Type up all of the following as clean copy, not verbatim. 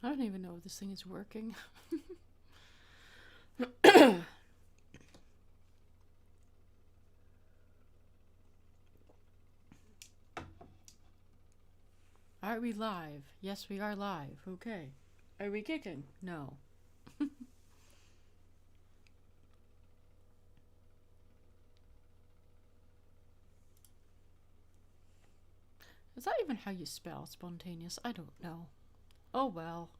I don't even know if this thing is working. Are we live? Yes, we are live. Okay. Are we kicking? No. Is that even how you spell spontaneous? I don't know. Oh well.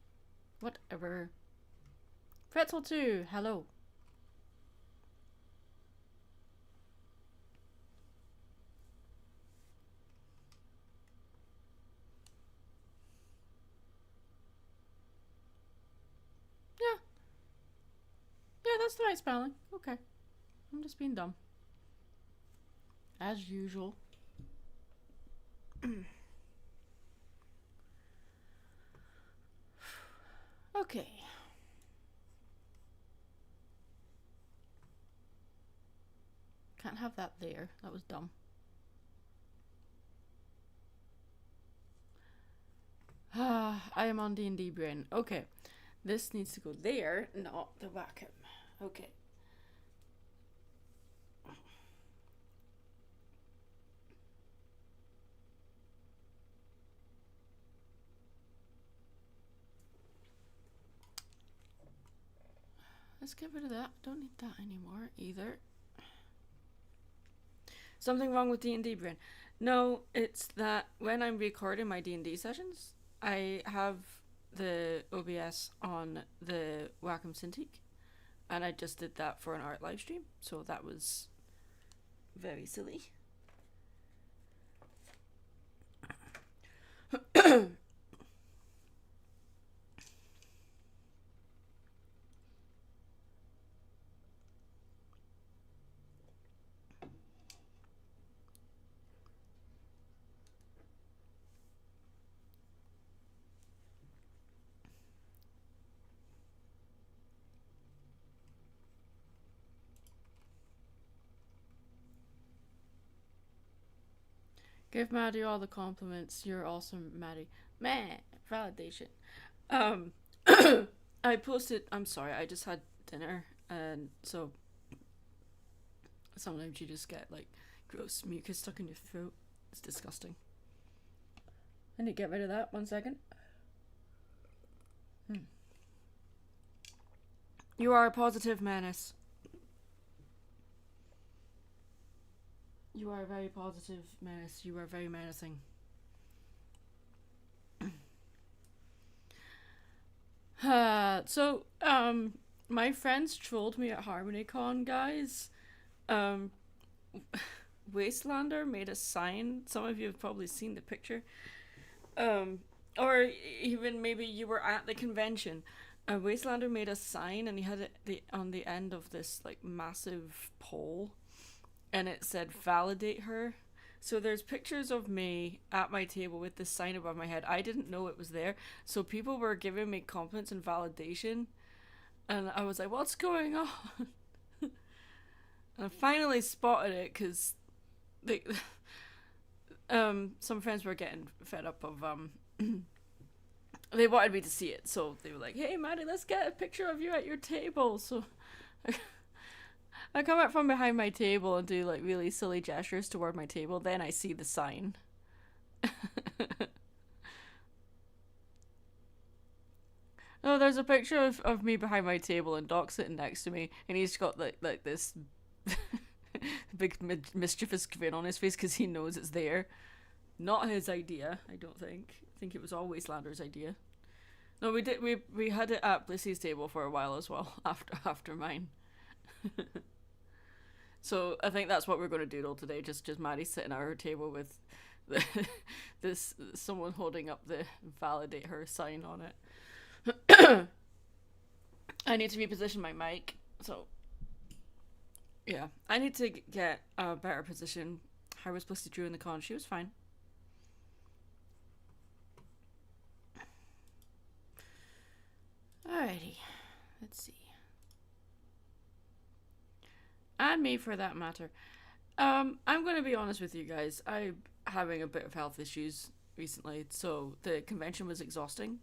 Whatever. Pretzel 2, hello. Yeah, yeah, that's the right spelling. Okay. I'm just being dumb. As usual. Okay. Can't have that there. That was dumb. I am on D&D brain. Okay. This needs to go there, not the vacuum. Okay. Let's get rid of that. Don't need that anymore either. Something wrong with D&D brain. No, it's that when I'm recording my D&D sessions, I have the OBS on the Wacom Cintiq, and I just did that for an art live stream, so that was very silly. Give Maddie all the compliments. You're awesome, Maddie. Meh, validation. Um, I posted. I'm sorry. I just had dinner, and so sometimes you just get like gross mucus stuck in your throat. It's disgusting. I need to get rid of that. 1 second. You are a positive menace. You are a very positive menace. You are very menacing. My friends trolled me at Harmonycon, guys. Um, Wastelander made a sign. Some of you have probably seen the picture. Um, or even maybe you were at the convention. Wastelander made a sign, and he had it on the end of this like massive pole, and it said "Validate her." So there's pictures of me at my table with this sign above my head. I didn't know it was there, so people were giving me compliments and validation, and I was like, "What's going on?" And I finally spotted it because they, some friends were getting fed up of they wanted me to see it, so they were like, "Hey, Maddie, let's get a picture of you at your table." So I come out from behind my table and do like really silly gestures toward my table. Then I see the sign. Oh, there's a picture of me behind my table and Doc sitting next to me, and he's got like this big mischievous grin on his face because he knows it's there. Not his idea, I don't think. I think it was all Wastelander's idea. No, we did. We had it at Blissy's table for a while as well after mine. So I think that's what we're going to doodle today. Just Maddie sitting at her table with the, this someone holding up the validate her sign on it. I need to reposition my mic. So yeah, I need to get a better position. How was Blissy Drew in the con? She was fine. Alrighty, let's see. And me for that matter. I'm gonna be honest with you guys. I'm having a bit of health issues recently, so the convention was exhausting.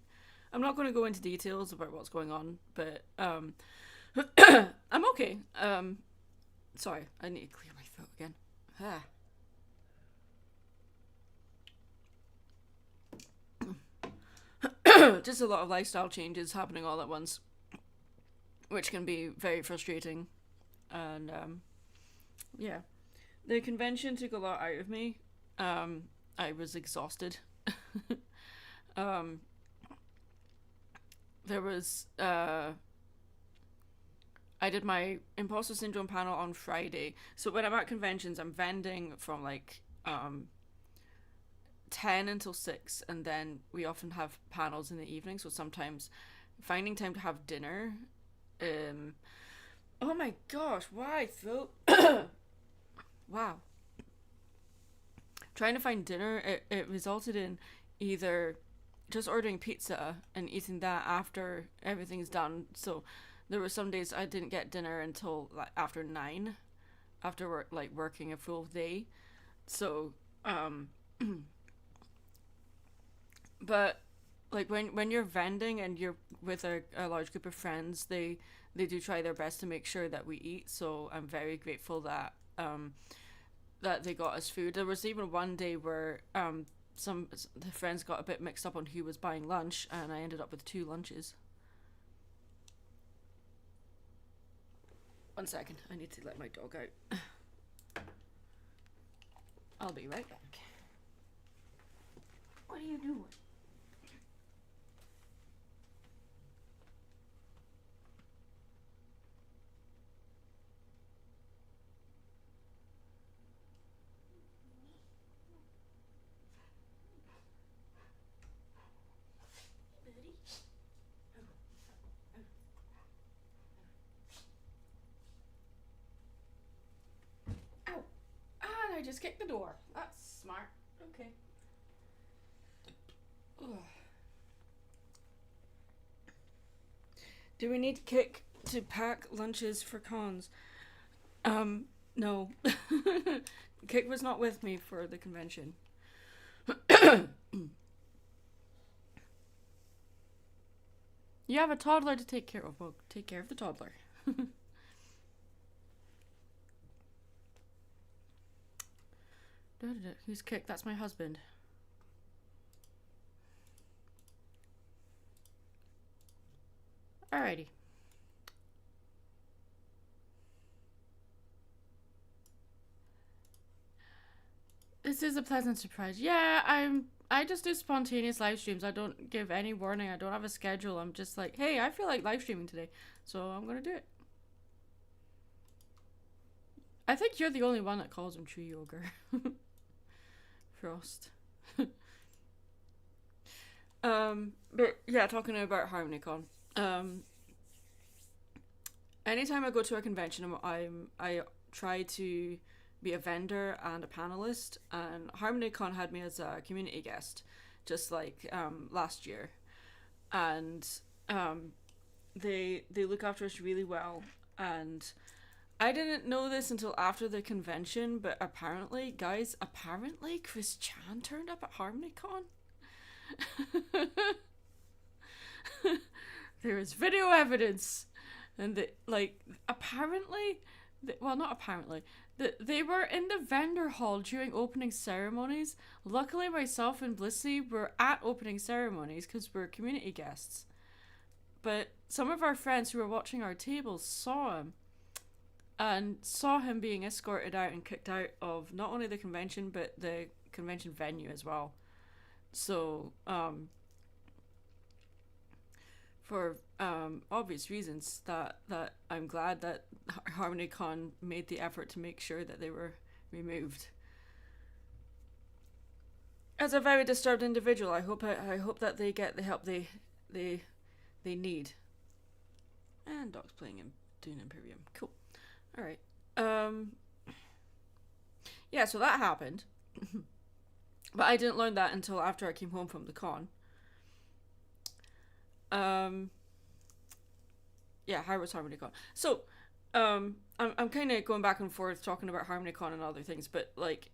I'm not going to go into details about what's going on, but I'm okay. Sorry, I need to clear my throat again. Just a lot of lifestyle changes happening all at once, which can be very frustrating. And yeah, the convention took a lot out of me. I was exhausted. um, there was I did my imposter syndrome panel on Friday. So when I'm at conventions, I'm vending from like 10 until 6, and then we often have panels in the evening. So sometimes finding time to have dinner. Oh my gosh, why throat? Wow. Trying to find dinner, it resulted in either just ordering pizza and eating that after everything's done. So there were some days I didn't get dinner until like after 9, after working a full day. So but like when you're vending and you're with a large group of friends, they do try their best to make sure that we eat. So I'm very grateful that that they got us food. There was even one day where some the friends got a bit mixed up on who was buying lunch, and I ended up with 2 lunches. One second, I need to let my dog out. I'll be right back. What are you doing? Ow! Ah, I just kicked the door. That's smart. Okay. Ugh. Do we need to kick to pack lunches for cons? No. Kick was not with me for the convention. You have a toddler to take care of. Well, take care of the toddler. Who's Kick? That's my husband. Alrighty. This is a pleasant surprise. Yeah, I just do spontaneous live streams. I don't give any warning. I don't have a schedule. I'm just like, hey, I feel like live streaming today, so I'm gonna do it. I think you're the only one that calls him Tree Ogre. Frost. But yeah, talking about Harmonycon. Anytime I go to a convention, I try to be a vendor and a panelist, and Harmonycon had me as a community guest, just like last year, and they look after us really well, and I didn't know this until after the convention, but apparently, guys, Chris Chan turned up at Harmonycon. There is video evidence, and apparently, well, not apparently, they were in the vendor hall during opening ceremonies. Luckily, myself and Blissy were at opening ceremonies because we're community guests. But some of our friends who were watching our tables saw him, and saw him being escorted out and kicked out of not only the convention but the convention venue as well. So for obvious reasons, that I'm glad that Harmonycon made the effort to make sure that they were removed. As a very disturbed individual, I hope that they get the help they need. And dog's playing in Dune Imperium. Cool. All right. Yeah, so that happened. But I didn't learn that until after I came home from the con. Yeah, how was Harmonycon? So, I'm kind of going back and forth talking about Harmonycon and other things, but like,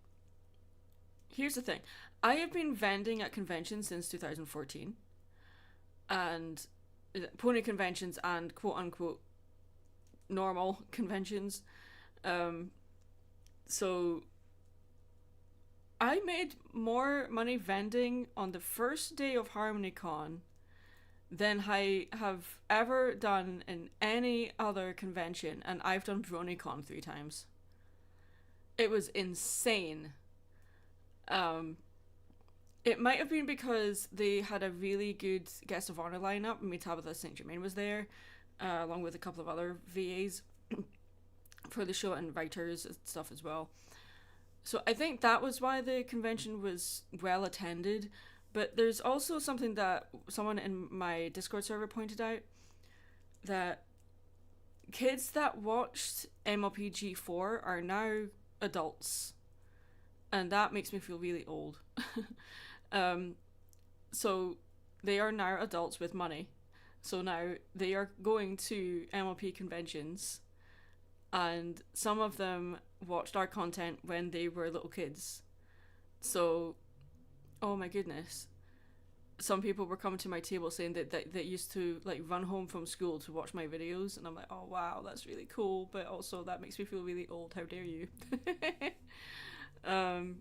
here's the thing: I have been vending at conventions since 2014. and pony conventions and quote unquote normal conventions. Um, so I made more money vending on the first day of Harmonycon than I have ever done in any other convention, and I've done BronyCon 3 times. It was insane. Um, it might have been because they had a really good guest of honor lineup. I mean, Tabitha St. Germain was there, along with a couple of other VAs for the show and writers and stuff as well. So I think that was why the convention was well attended. But there's also something that someone in my Discord server pointed out, that kids that watched MLPG4 are now adults. And that makes me feel really old. um, so they are now adults with money. So now they are going to MLP conventions, and some of them watched our content when they were little kids. So, oh my goodness. Some people were coming to my table saying that used to like run home from school to watch my videos, and I'm like, oh wow, that's really cool, but also that makes me feel really old. How dare you? um,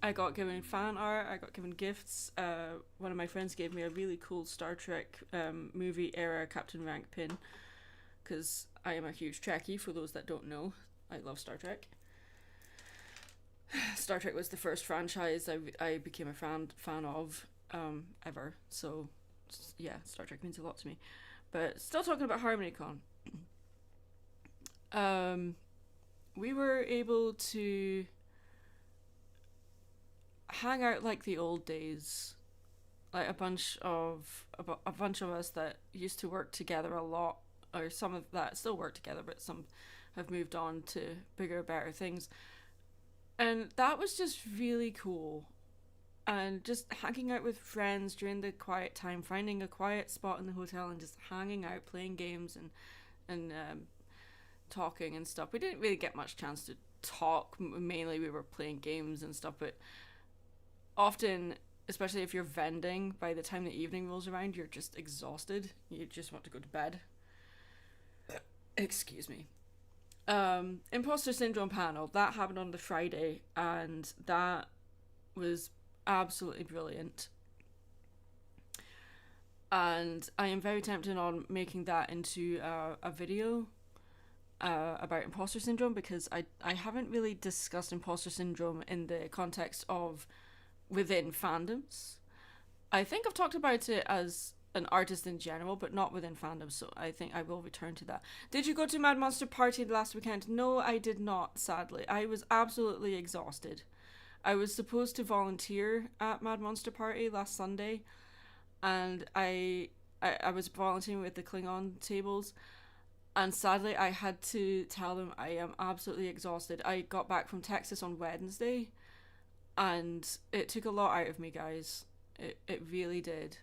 I got given fan art. I got given gifts. One of my friends gave me a really cool Star Trek movie era Captain Rank pin, because I am a huge Trekkie. For those that don't know, I love Star Trek. Star Trek was the first franchise I became a fan of ever. So yeah, Star Trek means a lot to me. But still talking about Harmonycon. We were able to hang out like the old days, like a bunch of us that used to work together a lot, or some of that still work together, but some have moved on to bigger, better things. And that was just really cool. And just hanging out with friends during the quiet time, finding a quiet spot in the hotel and just hanging out, playing games and talking and stuff. We didn't really get much chance to talk. Mainly we were playing games and stuff, but often, especially if you're vending, by the time the evening rolls around, you're just exhausted. You just want to go to bed. Excuse me. Imposter Syndrome panel, that happened on the Friday, and that was absolutely brilliant. And I am very tempted on making that into a video about imposter syndrome, because I haven't really discussed imposter syndrome in the context of within fandoms. I think I've talked about it as an artist in general, but not within fandoms, so I think I will return to that. Did you go to Mad Monster Party last weekend? No, I did not, sadly. I was absolutely exhausted. I was supposed to volunteer at Mad Monster Party last Sunday, and I was volunteering with the Klingon tables, and sadly I had to tell them I am absolutely exhausted. I got back from Texas on Wednesday, and it took a lot out of me, guys. It really did.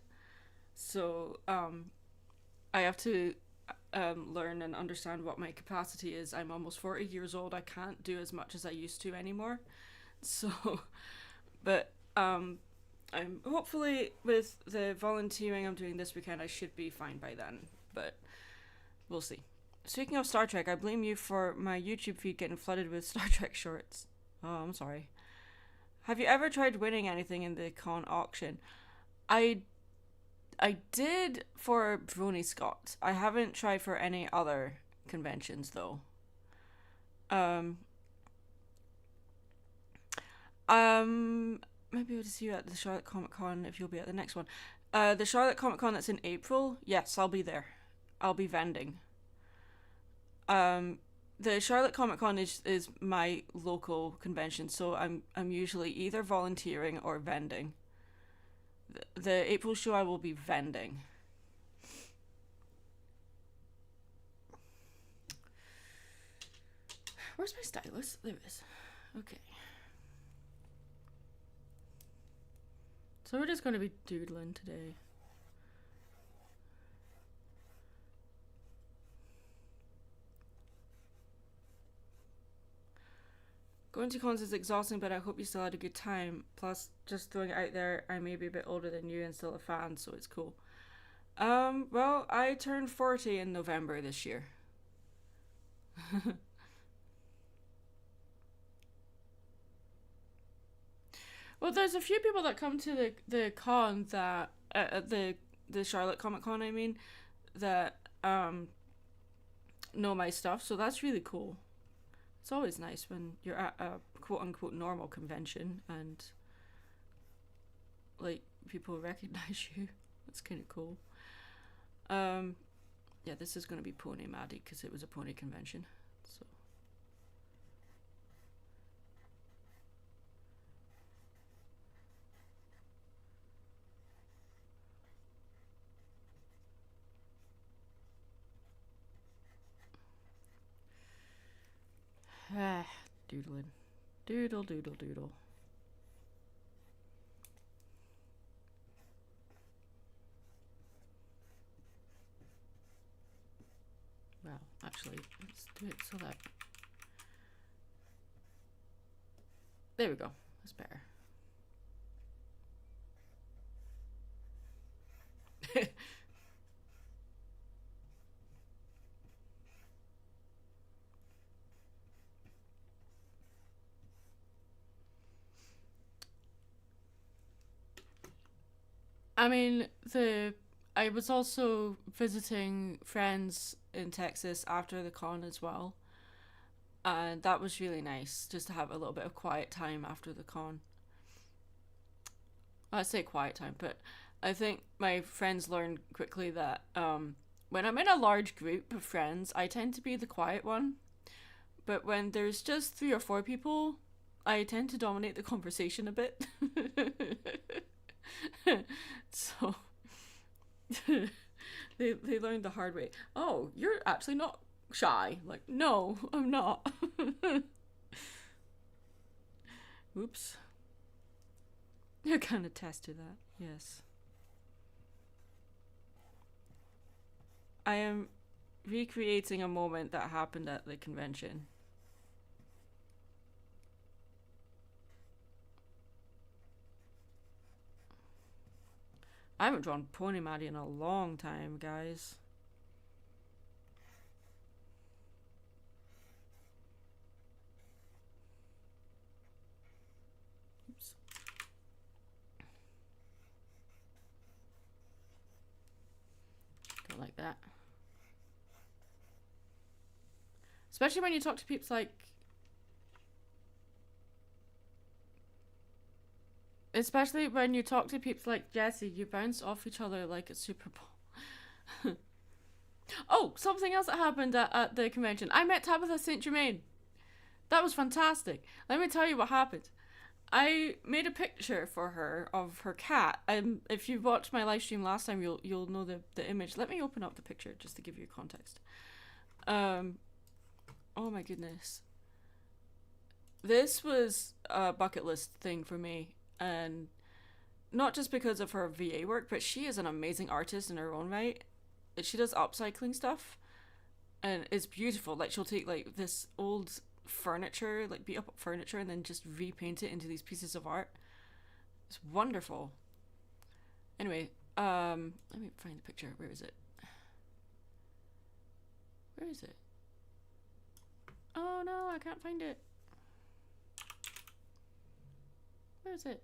So I have to learn and understand what my capacity is. I'm almost 40 years old. I can't do as much as I used to anymore. So, but I'm hopefully, with the volunteering I'm doing this weekend, I should be fine by then. But we'll see. Speaking of Star Trek, I blame you for my YouTube feed getting flooded with Star Trek shorts. Oh, I'm sorry. Have you ever tried winning anything in the con auction? I did for Brony Scott. I haven't tried for any other conventions though. Maybe we'll see you at the Charlotte Comic Con if you'll be at the next one. The Charlotte Comic Con that's in April. Yes, I'll be there. I'll be vending. The Charlotte Comic Con is my local convention, so I'm usually either volunteering or vending. The April show I will be vending. Where's my stylus? There it is. Okay. So we're just going to be doodling today. Going to cons is exhausting, but I hope you still had a good time. Plus, just throwing it out there, I may be a bit older than you and still a fan, so it's cool. Well, I turned 40 in November this year. Well, there's a few people that come to the con that the Charlotte Comic Con, I mean, that know my stuff, so that's really cool. It's always nice when you're at a quote unquote normal convention and like people recognize you. That's kind of cool. Um, yeah, this is going to be Pony Maddie because it was a pony convention. So doodling, doodle, doodle, doodle. Well, actually, let's do it so that there we go. That's better. I mean, the I was also visiting friends in Texas after the con as well, and that was really nice just to have a little bit of quiet time after the con. I say quiet time, but I think my friends learned quickly that when I'm in a large group of friends, I tend to be the quiet one. But when there's just three or four people, I tend to dominate the conversation a bit. So they learned the hard way. Oh, you're actually not shy. Like, no, I'm not. Oops. I can attest to that. Yes. I am recreating a moment that happened at the convention. I haven't drawn Pony Maddie in a long time, guys. Oops. Go like that. Especially when you talk to peeps like. Especially when you talk to peeps like Jesse, you bounce off each other like a Super Bowl. Oh, something else that happened at the convention. I met Tabitha St. Germain. That was fantastic. Let me tell you what happened. I made a picture for her of her cat. If you watched my live stream last time, you'll know the image. Let me open up the picture just to give you context. Um, oh my goodness, this was a bucket list thing for me, and not just because of her VA work, but she is an amazing artist in her own right. She does upcycling stuff, and it's beautiful. Like she'll take like this old furniture, like beat up furniture, and then just repaint it into these pieces of art. It's wonderful. Anyway, let me find the picture. Where is it? Where is it? Oh no, I can't find it. Where is it?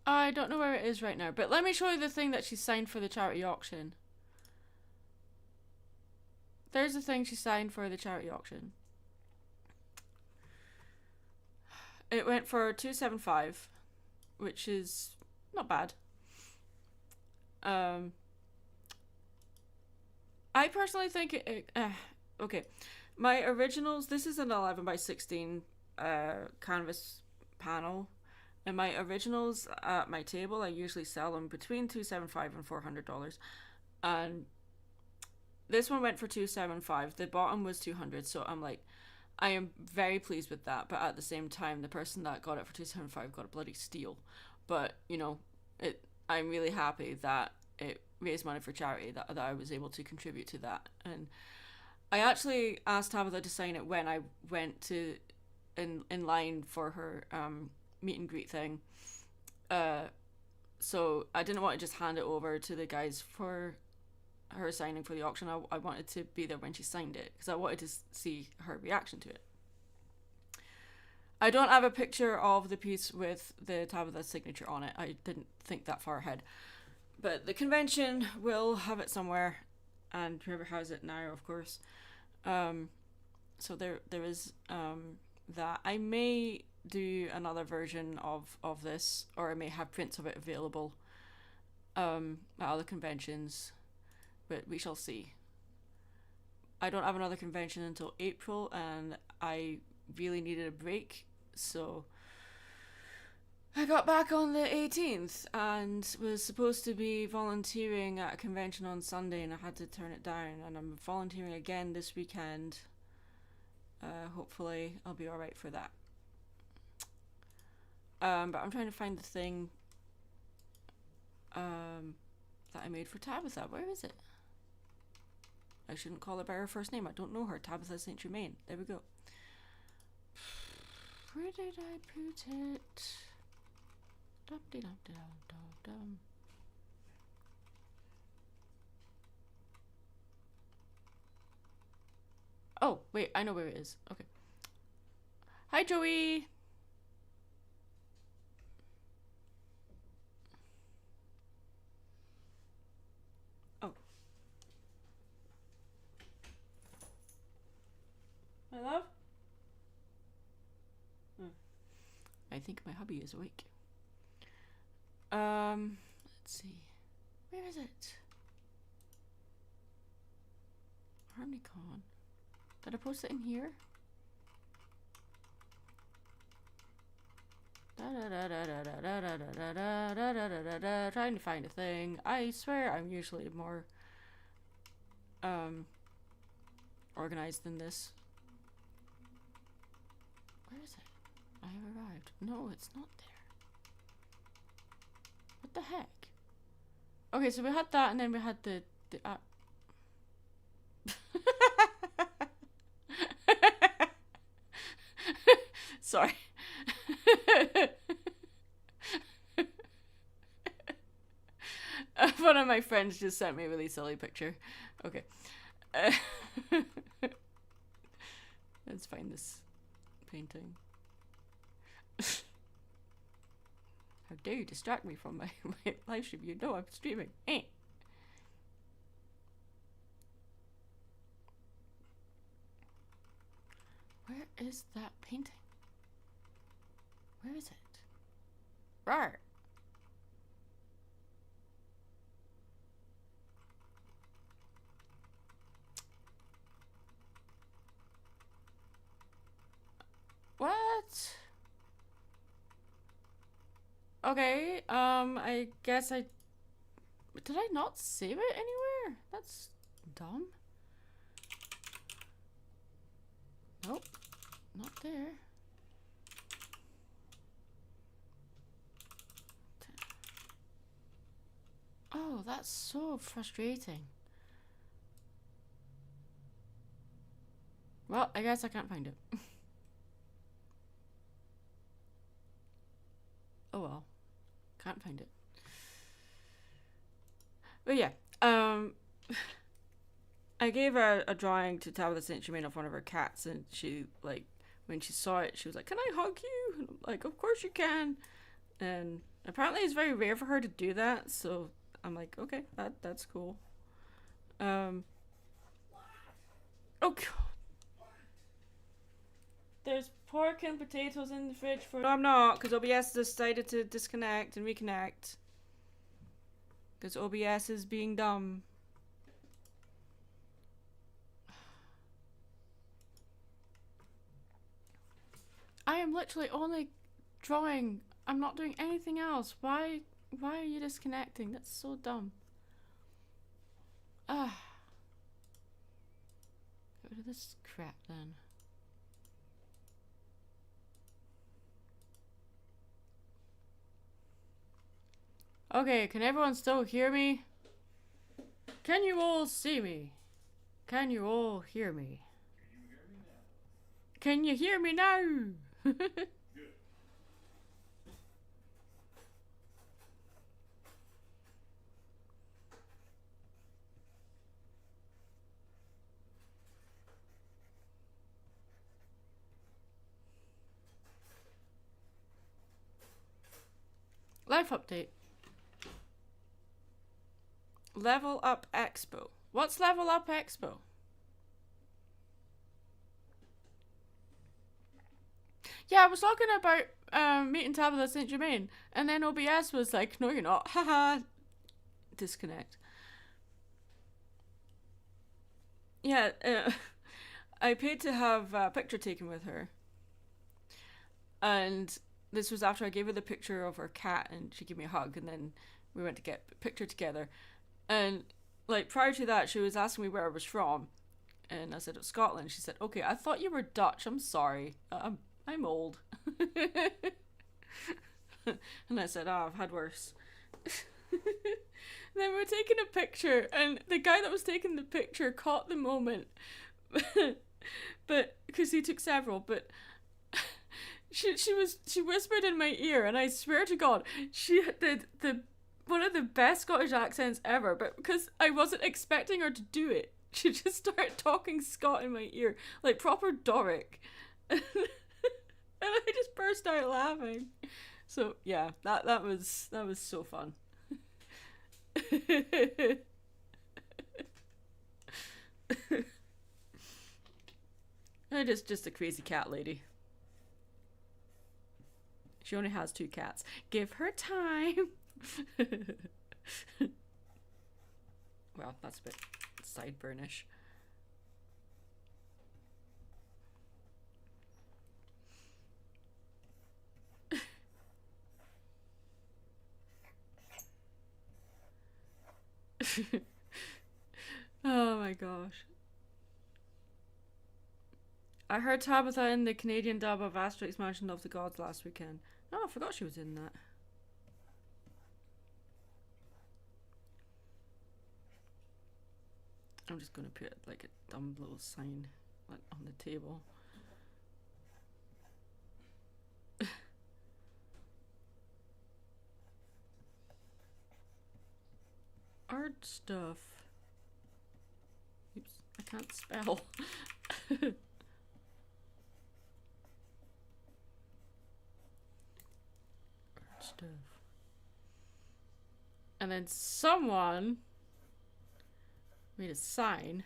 I don't know where it is right now, but let me show you the thing that she signed for the charity auction. There's the thing she signed for the charity auction. It went for 275, which is not bad. I personally think okay. My originals. This is an 11 by 16 canvas panel, and my originals at my table I usually sell them between $275 and $400, and this one went for 275. The bottom was 200, so I'm like, I am very pleased with that. But at the same time, the person that got it for 275 got a bloody steal. But you know, it. I'm really happy that it raised money for charity. That I was able to contribute to that. And I actually asked Tabitha to sign it when I went to in line for her meet and greet thing. So I didn't want to just hand it over to the guys for her signing for the auction. I wanted to be there when she signed it because I wanted to see her reaction to it. I don't have a picture of the piece with the Tabitha signature on it. I didn't think that far ahead. But the convention will have it somewhere, and whoever has it now, of course. So there is that. I may do another version of this, or I may have prints of it available at other conventions, but we shall see. I don't have another convention until April, and I really needed a break, so I got back on the 18th and was supposed to be volunteering at a convention on Sunday, and I had to turn it down, and I'm volunteering again this weekend. Hopefully I'll be alright for that. But I'm trying to find the thing that I made for Tabitha. Where is it? I shouldn't call her by her first name. I don't know her. Tabitha St. Germain. There we go. Where did I put it? Dum-de-dum-de-dum-dum-dum. Oh, wait. I know where it is. Okay. Hi, Joey. Oh. My love? I think my hubby is awake. Let's see. Where is it? Harmonycon. Did I post it in here? Trying to find a thing. I swear I'm usually more organized than this. Where is it? I have arrived. No, it's not there. What the heck? Okay, so we had that, and then we had the sorry. One of my friends just sent me a really silly picture. Okay. Let's find this painting. How dare you distract me from my live stream? You know I'm streaming. Eh. Where is that painting? Where is it? Rawr. What? Okay, I guess did I not save it anywhere? That's dumb. Nope, not there. Oh, that's so frustrating. Well, I guess I can't find it. Oh well. Can't find it. But yeah, I gave a drawing to Tabitha St. Germain of one of her cats, and she, like, when she saw it, she was like, "Can I hug you?" And I'm like, "Of course you can." And apparently it's very rare for her to do that, so I'm like, okay, that's cool. Oh god. There's pork and potatoes in the fridge for. No, I'm not, because OBS decided to disconnect and reconnect. Because OBS is being dumb. I am literally only drawing. I'm not doing anything else. Why are you disconnecting? That's so dumb. Ah. Get rid of this crap then. Okay, can everyone still hear me? Can you all see me? Can you all hear me? Can you hear me now? update. Level Up Expo. What's Level Up Expo? Yeah, I was talking about meeting Tabitha St. Germain, and then OBS was like, no, you're not. Haha. Disconnect. Yeah, I paid to have a picture taken with her. And this was after I gave her the picture of her cat, and she gave me a hug, and then we went to get a picture together. And like prior to that, she was asking me where I was from, and I said it was Scotland. She said, "Okay, I thought you were Dutch. I'm sorry. I'm old." And I said, "Oh, I've had worse." Then we're taking a picture, and the guy that was taking the picture caught the moment, but because he took several, but she whispered in my ear, and I swear to God, she did the one of the best Scottish accents ever. But because I wasn't expecting her to do it, she just started talking Scot in my ear, like proper Doric, and I just burst out laughing. So yeah, that was so fun. I just a crazy cat lady. She only has 2 cats. Give her time. Well, that's a bit sideburnish. Oh my gosh. I heard Tabitha in the Canadian dub of Asterix Mansion of the Gods last weekend. Oh, I forgot she was in that. I'm just gonna put like a dumb little sign like on the table. Art stuff. Oops, I can't spell. Art stuff. And then someone made a sign.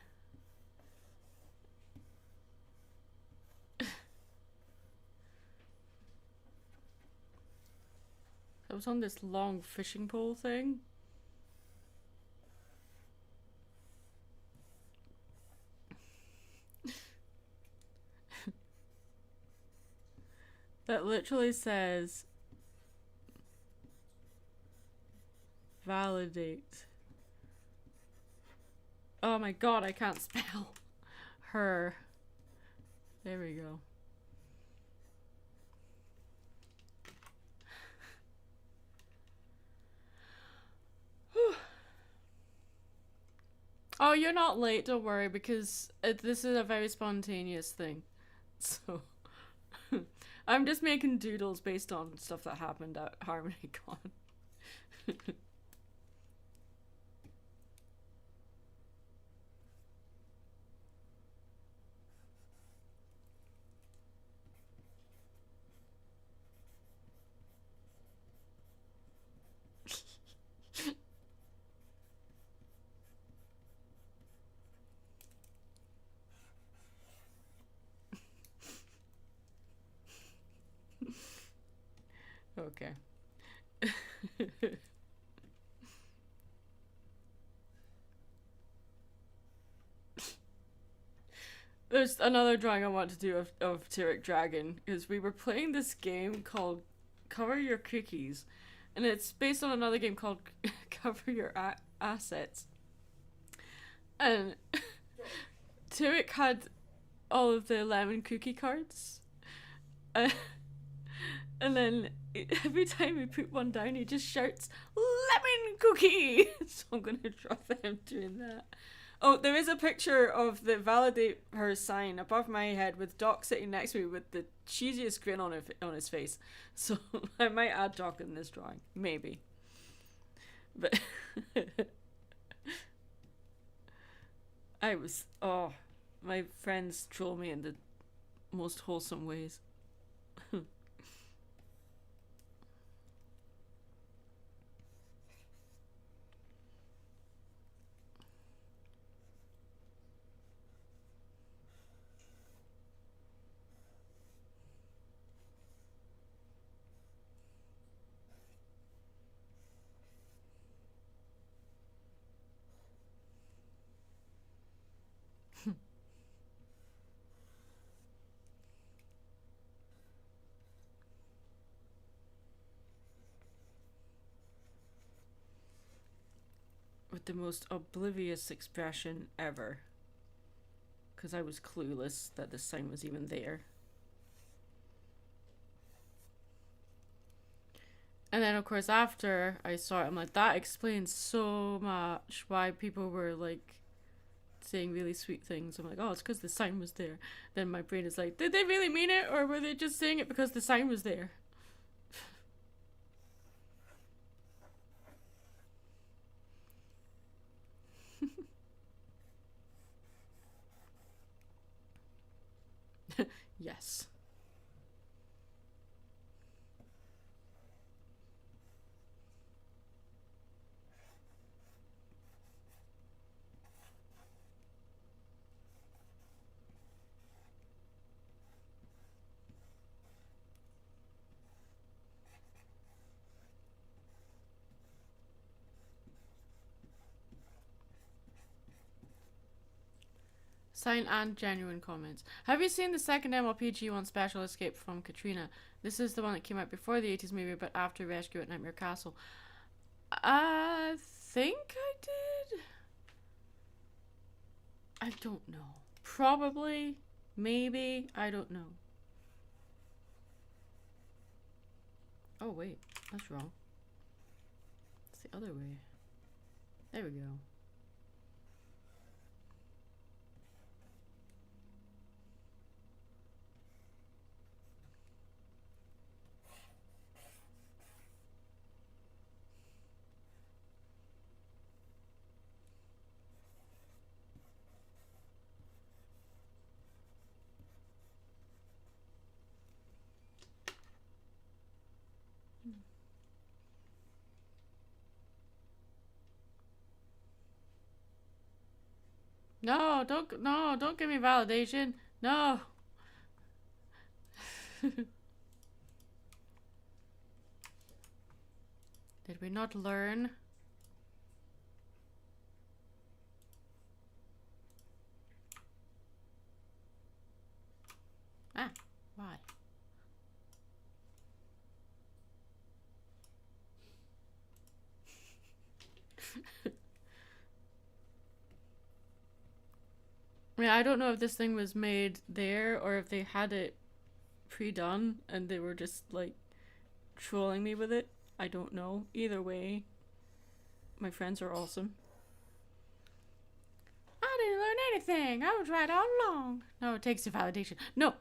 That was on this long fishing pole thing. That literally says validate. Oh my god, I can't spell her. There we go. Oh, you're not late, don't worry, because this is a very spontaneous thing. So I'm just making doodles based on stuff that happened at Harmonycon. Okay. There's another drawing I want to do of Tyrek Dragon, because we were playing this game called Cover Your Cookies, and it's based on another game called Cover Your Assets. And Tyrek had all of the lemon cookie cards. And then every time we put one down, he just shouts, "Lemon cookie!" So I'm going to draw them doing that. Oh, there is a picture of the validate her sign above my head with Doc sitting next to me with the cheesiest grin on his face. So I might add Doc in this drawing. Maybe. But my friends troll me in the most wholesome ways. with the most oblivious expression ever. Because I was clueless that the sign was even there. And then, of course, after I saw it, I'm like, that explains so much why people were, like, saying really sweet things. I'm like, oh, it's because the sign was there. Then my brain is like, did they really mean it? Or were they just saying it because the sign was there? Yes. Sign and genuine comments. Have you seen the second MLPG one, Special Escape from Katrina? This is the one that came out before the 80s movie, but after Rescue at Nightmare Castle. I think I did. I don't know. Probably. Maybe. I don't know. Oh, wait. That's wrong. It's the other way. There we go. No, don't give me validation. No. Did we not learn? Ah, why? I mean, I don't know if this thing was made there or if they had it pre-done and they were just, like, trolling me with it. I don't know. Either way, my friends are awesome. I didn't learn anything. I was right all along. No, it takes a validation. No.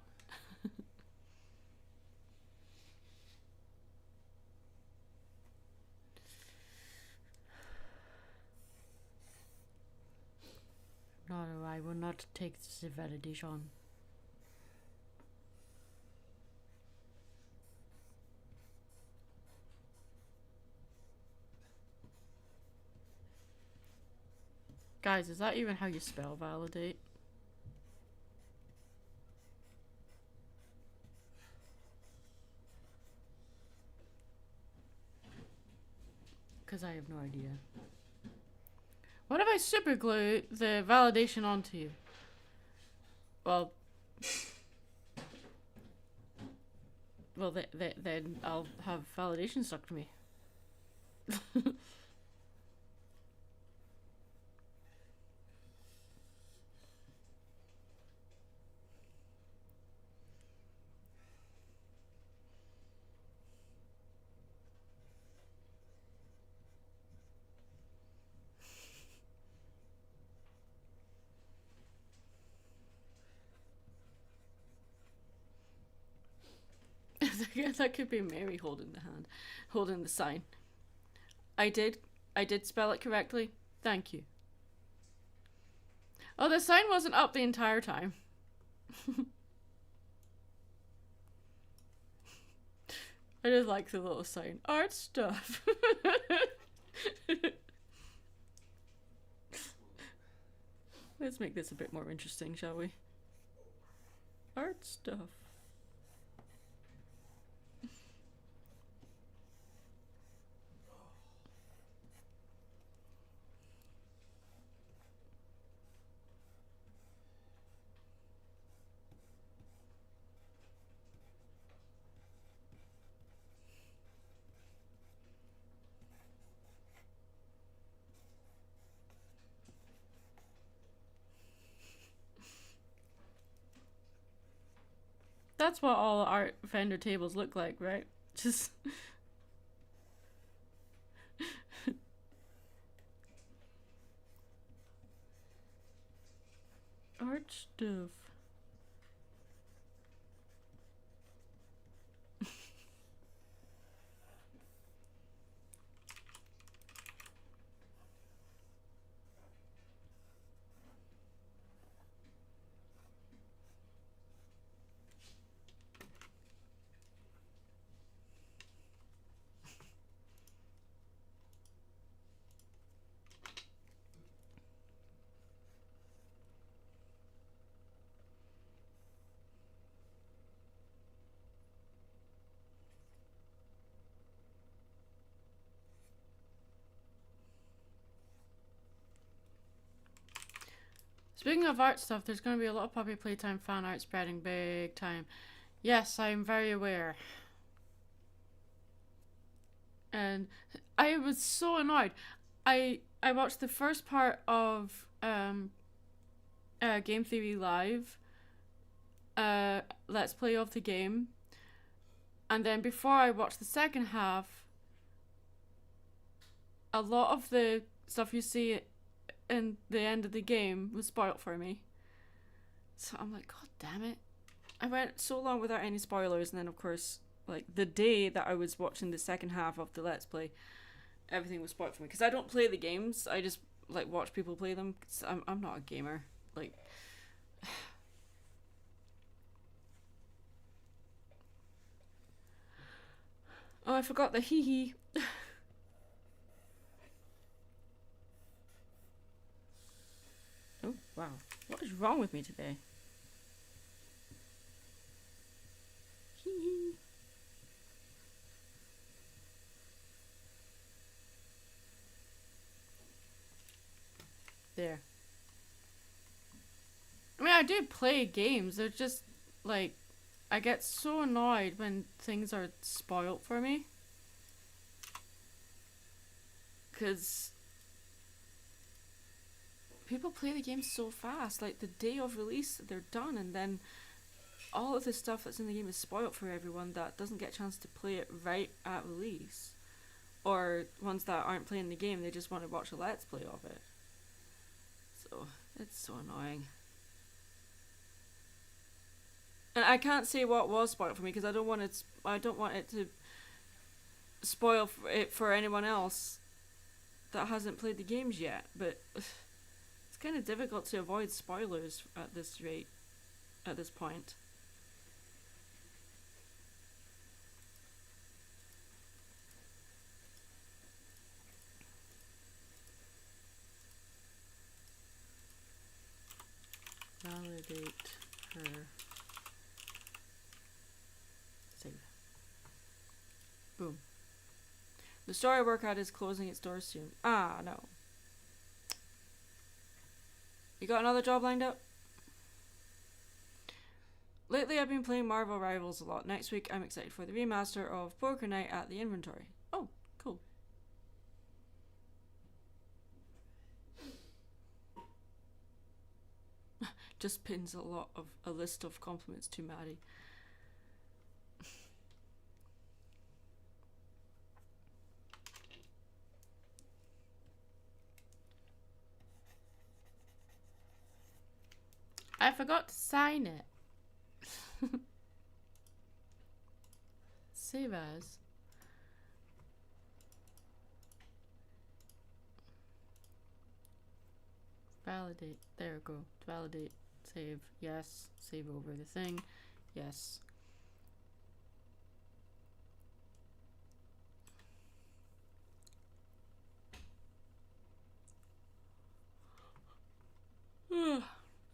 No, I will not take the validation. Guys, is that even how you spell validate? Because I have no idea. What if I superglue the validation onto you? Well, then I'll have validation stuck to me. That could be Mary holding the sign. I did spell it correctly. Thank you. Oh, the sign wasn't up the entire time. I just like the little sign. Art stuff. Let's make this a bit more interesting, shall we? Art stuff. That's what all art vendor tables look like, right? Just art stuff. Speaking of art stuff, there's going to be a lot of Poppy Playtime fan art spreading big time. Yes, I'm very aware. And I was so annoyed. I watched the first part of Game Theory Live, Let's Play of the game, and then before I watched the second half, a lot of the stuff you see in the end of the game was spoiled for me. So I'm like, God damn it. I went so long without any spoilers, and then of course, like the day that I was watching the second half of the Let's Play, everything was spoiled for me. Because I don't play the games, I just like watch people play them. Cause I'm not a gamer. Like, oh, I forgot the hee hee. Oh, wow. What is wrong with me today? Hee hee. There. I mean, I do play games. They're just, like, I get so annoyed when things are spoiled for me. Because people play the game so fast. Like, the day of release, they're done, and then all of the stuff that's in the game is spoiled for everyone that doesn't get a chance to play it right at release. Or ones that aren't playing the game, they just want to watch a Let's Play of it. So, it's so annoying. And I can't say what was spoiled for me because I don't want it to spoil it for anyone else that hasn't played the games yet. But it's kind of difficult to avoid spoilers at this rate, at this point. Validate her. Save. Boom. The store I work at is closing its doors soon. Ah, no. You got another job lined up? Lately I've been playing Marvel Rivals a lot. Next week I'm excited for the remaster of Poker Night at the Inventory. Oh, cool. Just pins a list of compliments to Maddie. I forgot to sign it. Save as. Validate. There we go. Validate. Save. Yes. Save over the thing. Yes.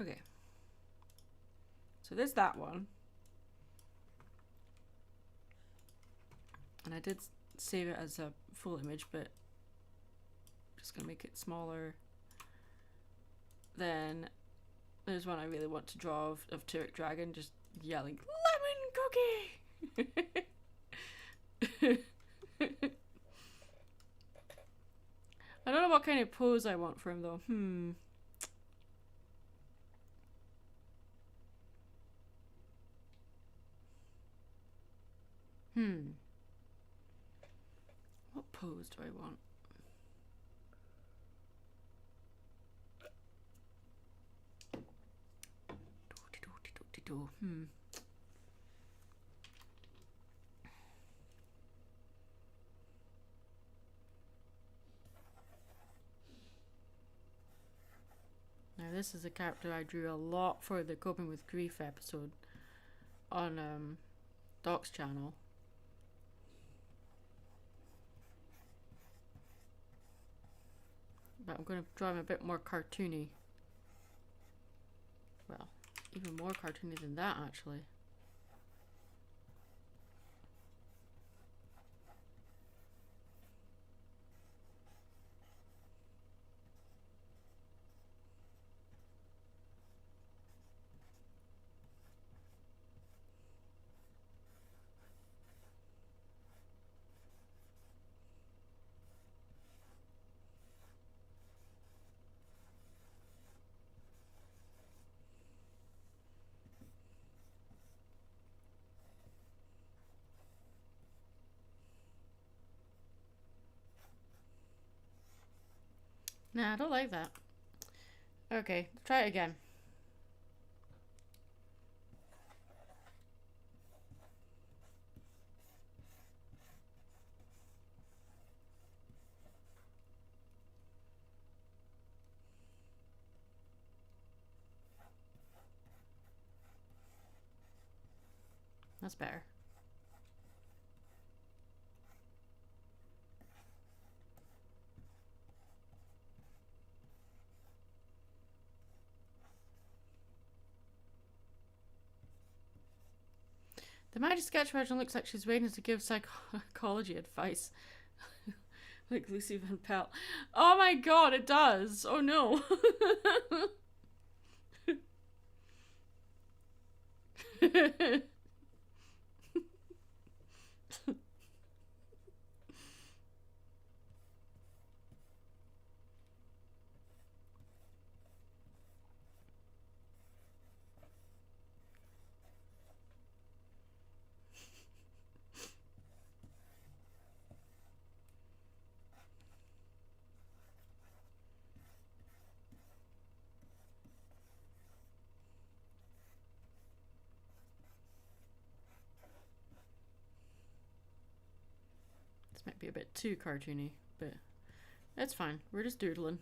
Okay. So there's that one. And I did save it as a full image, but I'm just gonna make it smaller. Then there's one I really want to draw of Turek Dragon just yelling, "Lemon cookie!" I don't know what kind of pose I want for him though. What pose do I want? Now this is a character I drew a lot for the Coping with Grief episode on Doc's channel. But I'm going to draw him a bit more cartoony. Well, even more cartoony than that, actually. Nah, I don't like that. Okay, try it again. That's better. The Magic Sketch version looks like she's waiting to give psychology advice. Like Lucy Van Pelt. Oh my god, it does! Oh no! This might be a bit too cartoony, but it's fine. We're just doodling.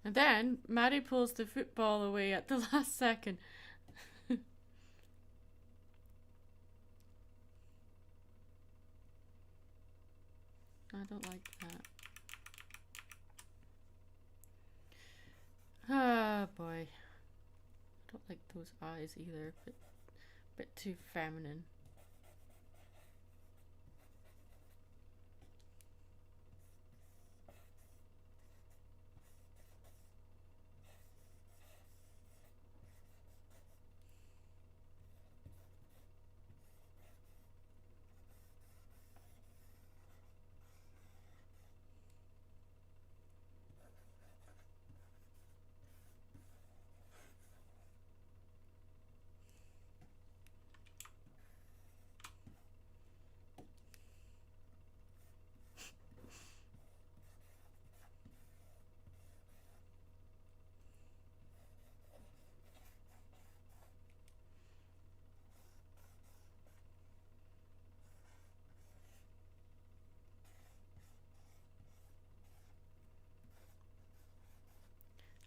And then Maddie pulls the football away at the last second. I don't like that. Ah, boy. I don't like those eyes either. Bit too feminine.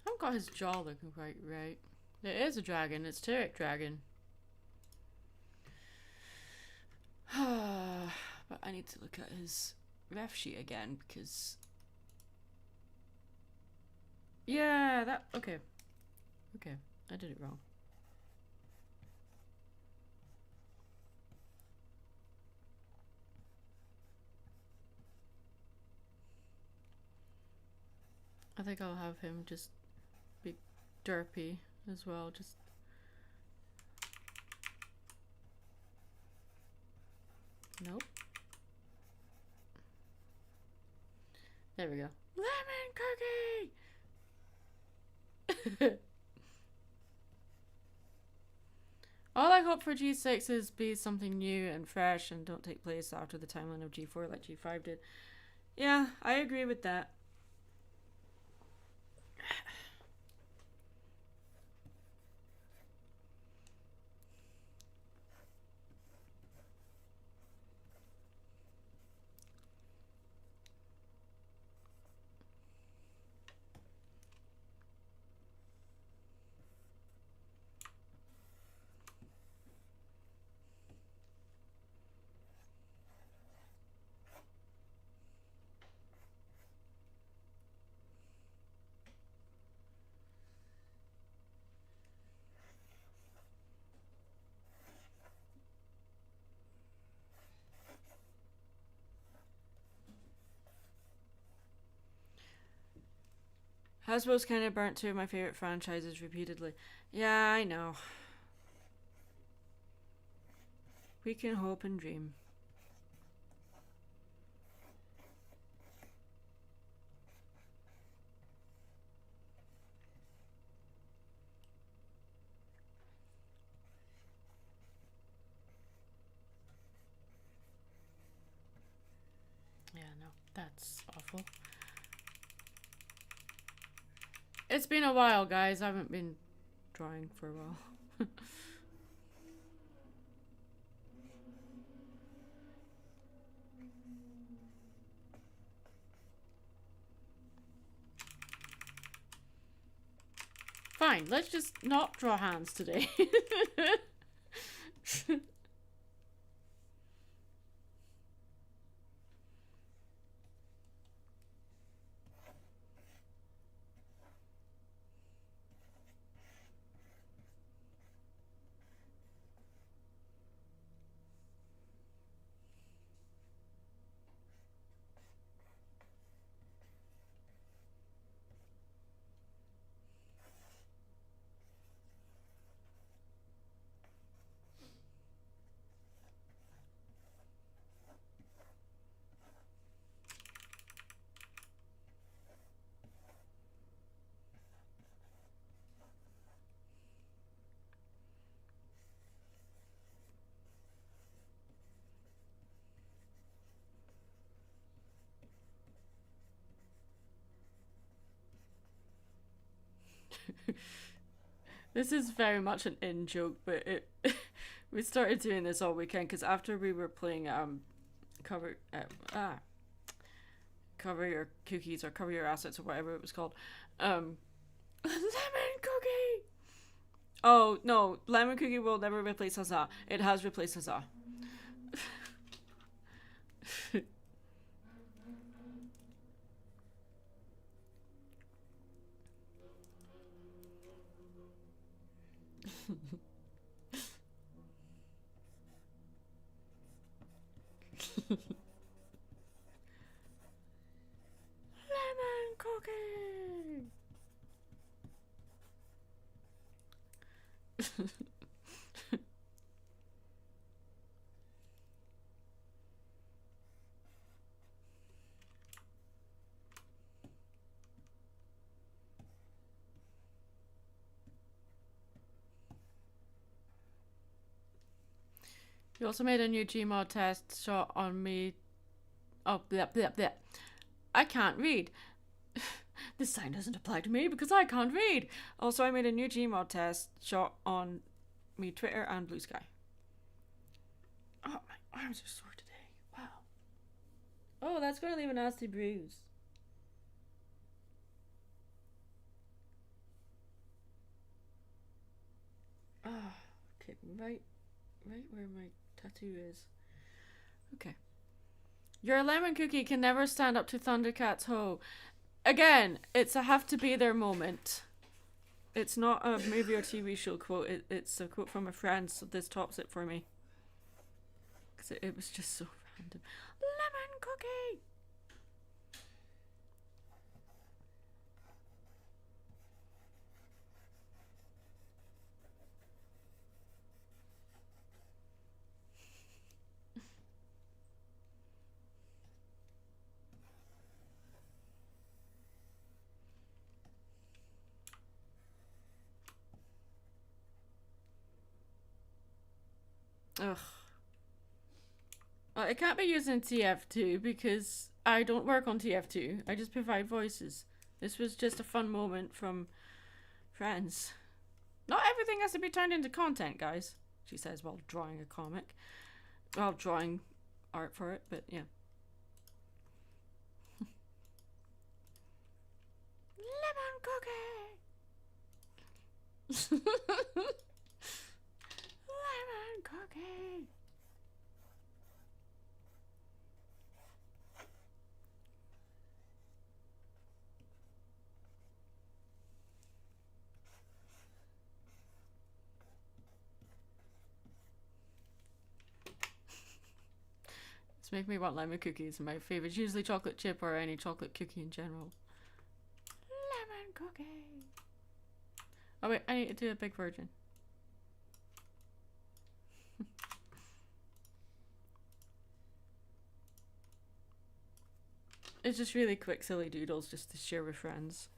I haven't got his jaw looking quite right. It is a dragon. It's Turek dragon. But I need to look at his ref sheet again because... Yeah, that... Okay. Okay, I did it wrong. I think I'll have him just be derpy as well. Just Nope. There we go. Lemon cookie! All I hope for G6 is be something new and fresh and don't take place after the timeline of G4 like G5 did. Yeah, I agree with that. Hasbro's kind of burnt two of my favorite franchises repeatedly. Yeah, I know. We can hope and dream. Yeah, no, that's awful. It's been a while, guys. I haven't been drawing for a while. Fine, let's just not draw hands today. This is very much an in joke, but it we started doing this all weekend because after we were playing cover cover your cookies or cover your assets or whatever it was called, lemon cookie. Oh no, lemon cookie will never replace Huzzah. It has replaced Huzzah. Lemon cookie. You also made a new Gmod test shot on me. Oh, bleh, bleh, bleh. I can't read. This sign doesn't apply to me because I can't read. Also, I made a new Gmod test shot on me Twitter and Blue Sky. Oh, my arms are sore today. Wow. Oh, that's going to leave a nasty bruise. Oh, okay, right where my tattoo is. Okay. Your lemon cookie can never stand up to Thundercats Ho. Again, it's a have to be there moment. It's not a movie or TV show quote. It's a quote from a friend, so this tops it for me. Because it was just so random. Lemon cookie! Ugh. Well, it can't be used in TF2 because I don't work on TF2. I just provide voices. This was just a fun moment from friends. Not everything has to be turned into content, guys, she says while drawing a comic. Well, drawing art for it, but yeah. Lemon cookie! Lemon cookie! It's making me want lemon cookies. My favorite, usually chocolate chip or any chocolate cookie in general. Lemon cookie. Oh wait, I need to do a big version. It's just really quick, silly doodles just to share with friends.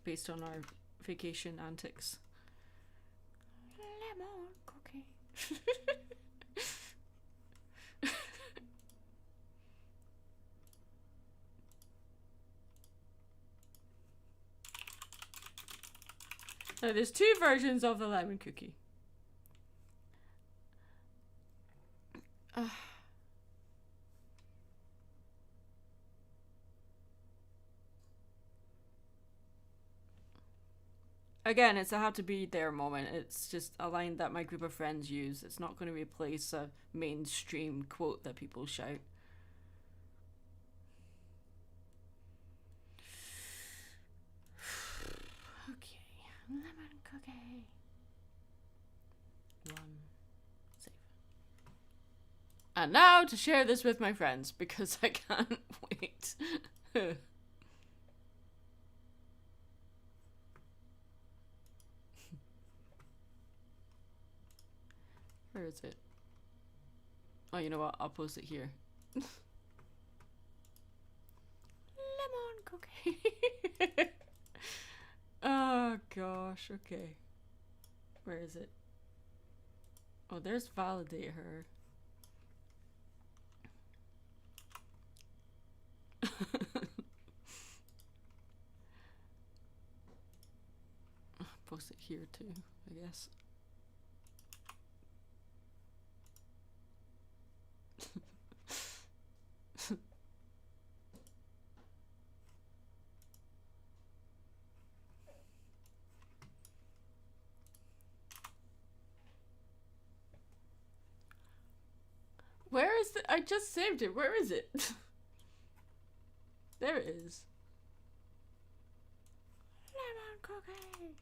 Based on our vacation antics. Lemon cookie. Now, there's two versions of the lemon cookie. Again, it's a have to be there moment. It's just a line that my group of friends use. It's not going to replace a mainstream quote that people shout. Okay, lemon cookie. One, save. And now to share this with my friends because I can't wait. Where is it? Oh, you know what? I'll post it here. Lemon cookie. Oh gosh, okay. Where is it? Oh, there's validate her. Post it here too, I guess. Where is it? I just saved it. Where is it? There it is. Lemon cookie.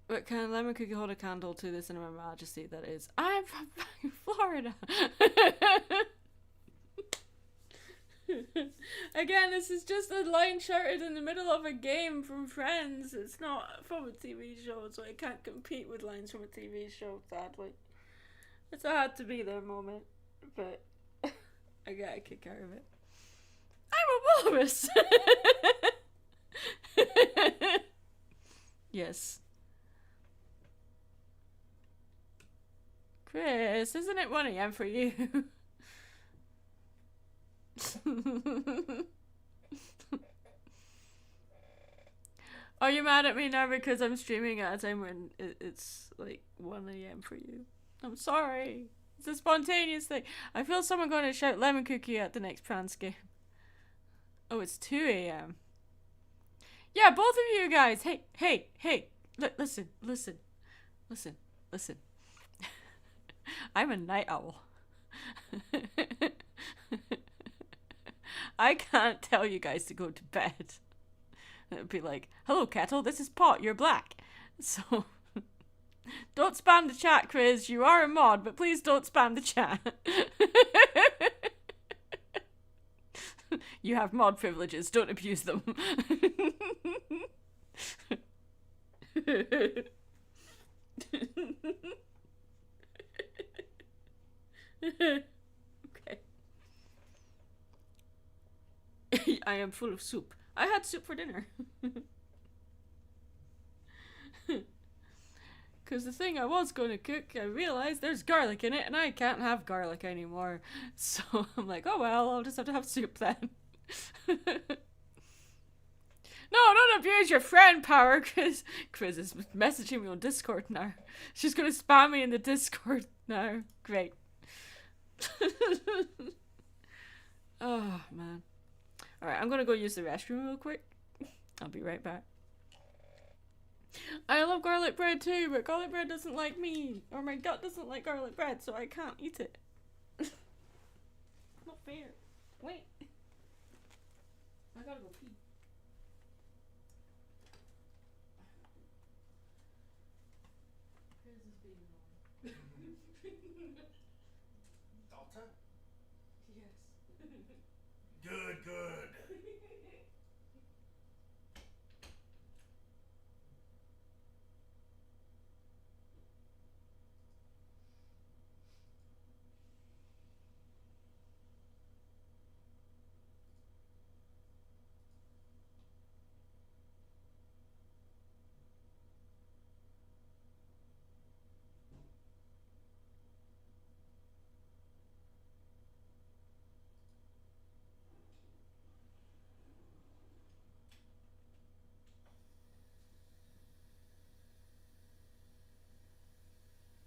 But can a lemon cookie hold a candle to the cinema majesty that is? I'm from Florida. Again, this is just a line shouted in the middle of a game from friends. It's not from a TV show, so I can't compete with lines from a TV show, sadly. It's a had to be there moment, but I got a kick out of it. I'm a walrus! Yes. Chris, isn't it 1 AM for you? Are you mad at me now because I'm streaming at a time when it's like 1 AM for you? I'm sorry. It's a spontaneous thing. I feel someone going to shout lemon cookie at the next Prance game. Oh, it's 2 AM. Yeah, both of you guys. Hey. Listen. I'm a night owl. I can't tell you guys to go to bed. It'd be like, hello kettle, this is pot, you're black. So, don't spam the chat, Chris. You are a mod, but please don't spam the chat. You have mod privileges. Don't abuse them. Okay. I am full of soup. I had soup for dinner. Because the thing I was going to cook, I realized there's garlic in it, and I can't have garlic anymore. So I'm like, oh well, I'll just have to have soup then. No, don't abuse your friend power, Chris. Chris is messaging me on Discord now. She's going to spam me in the Discord now. Great. Oh, man. Alright, I'm going to go use the restroom real quick. I'll be right back. I love garlic bread too, but garlic bread doesn't like me. Or my gut doesn't like garlic bread, so I can't eat it. Not fair. Wait. I gotta go pee. Daughter? Yes. Good, good.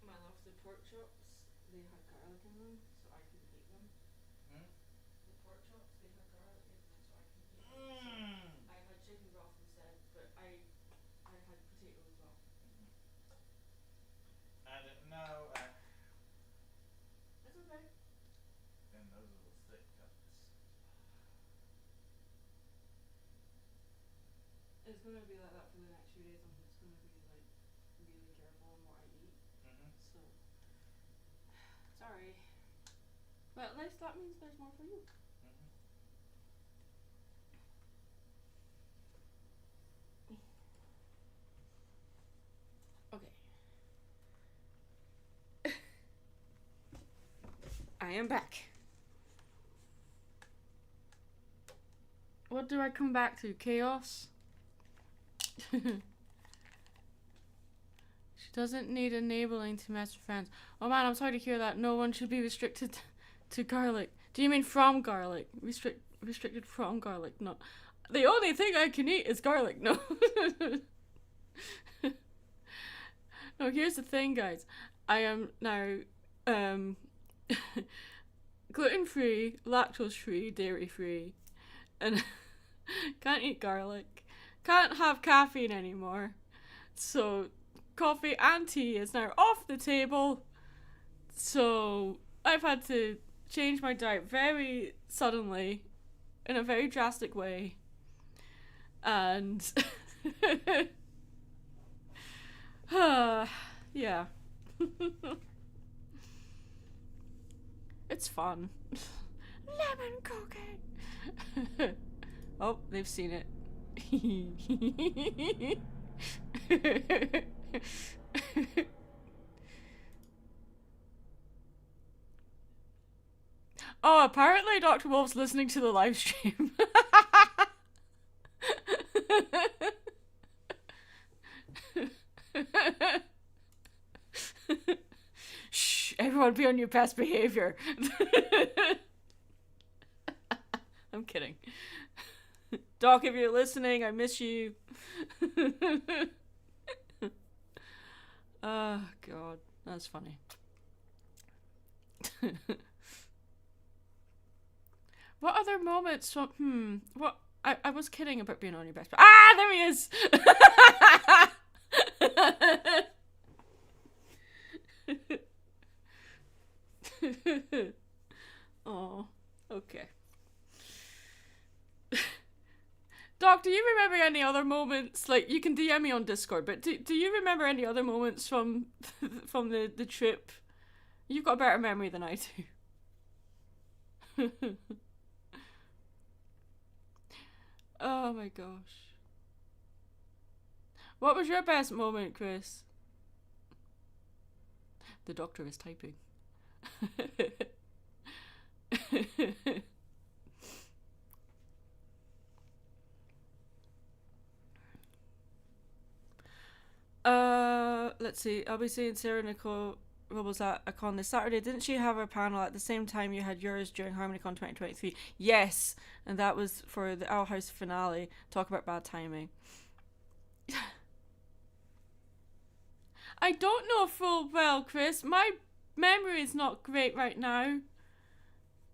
I love the pork chops. They had garlic in them, so I couldn't eat them. Hmm? The pork chops, they had garlic in them, so I couldn't eat them. Mm. I had chicken broth instead, but I had potato as well. I didn't know. That's okay. Then those little thick cuts. It's gonna be like that for the next few days. I'm just gonna be like really careful on what I eat. Mm-hmm. So sorry, but at least that means there's more for you. Mm-hmm. Okay. I am back. What do I come back to? Chaos? She doesn't need enabling to mess with friends. Oh man, I'm sorry to hear that. No one should be restricted to garlic. Do you mean from garlic? Restricted from garlic, not... The only thing I can eat is garlic, no. No, here's the thing, guys. I am now gluten-free, lactose-free, dairy-free, and can't eat garlic. Can't have caffeine anymore. So coffee and tea is now off the table. So I've had to change my diet very suddenly, in a very drastic way. And yeah. It's fun. Lemon cooking. Oh, they've seen it. Oh, apparently Dr. Wolf's listening to the live stream. Shh, everyone be on your best behavior. I'm kidding. Doc, if you're listening, I miss you. Oh, God. That's funny. What other moments from... What... I was kidding about being on your best... Ah, there he is! Oh, okay. Doc, do you remember any other moments? Like, you can DM me on Discord, but do you remember any other moments from the trip? You've got a better memory than I do. Oh my gosh. What was your best moment, Chris? The doctor is typing. Let's see. I'll be seeing Sarah Nicole Robles at a con this Saturday. Didn't she have her panel at the same time you had yours during Harmonycon 2023? Yes, and that was for the Owl House finale. Talk about bad timing. I don't know full well, Chris. My memory is not great right now.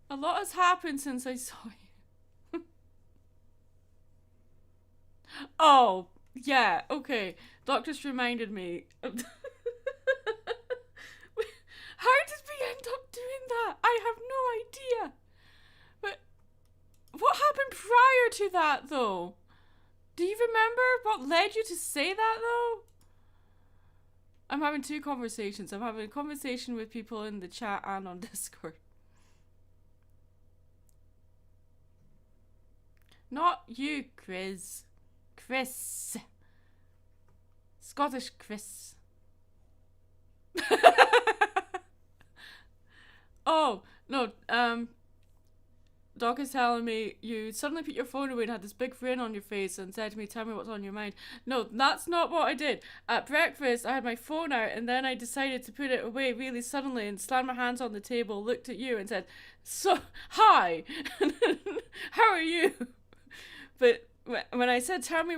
A lot has happened since I saw you. Oh, yeah, okay. Doctors reminded me. How did we end up doing that? I have no idea. But what happened prior to that, though? Do you remember what led you to say that, though? I'm having two conversations. I'm having a conversation with people in the chat and on Discord. Not you, Chris. Chris. Scottish Chris. Oh, no, Doc is telling me you suddenly put your phone away and had this big grin on your face and said to me, tell me what's on your mind. No, that's not what I did. At breakfast, I had my phone out and then I decided to put it away really suddenly and slammed my hands on the table, looked at you and said, so, hi, how are you? But when I said, tell me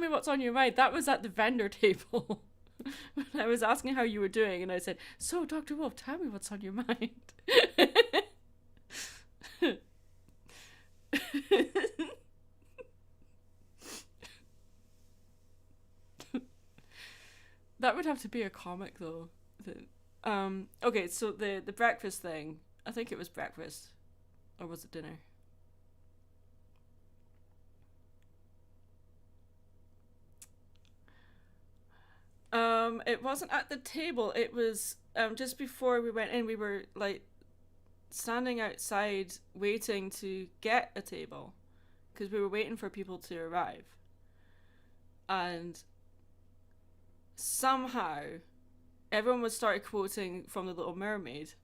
what's on your mind, that was at the vendor table. When I was asking how you were doing and I said, so, Dr. Wolf, tell me what's on your mind. That would have to be a comic though. Okay, so the breakfast thing. I think it was breakfast. Or was it dinner? It wasn't at the table. It was just before we went in, we were like standing outside waiting to get a table because we were waiting for people to arrive. And somehow everyone was started quoting from The Little Mermaid,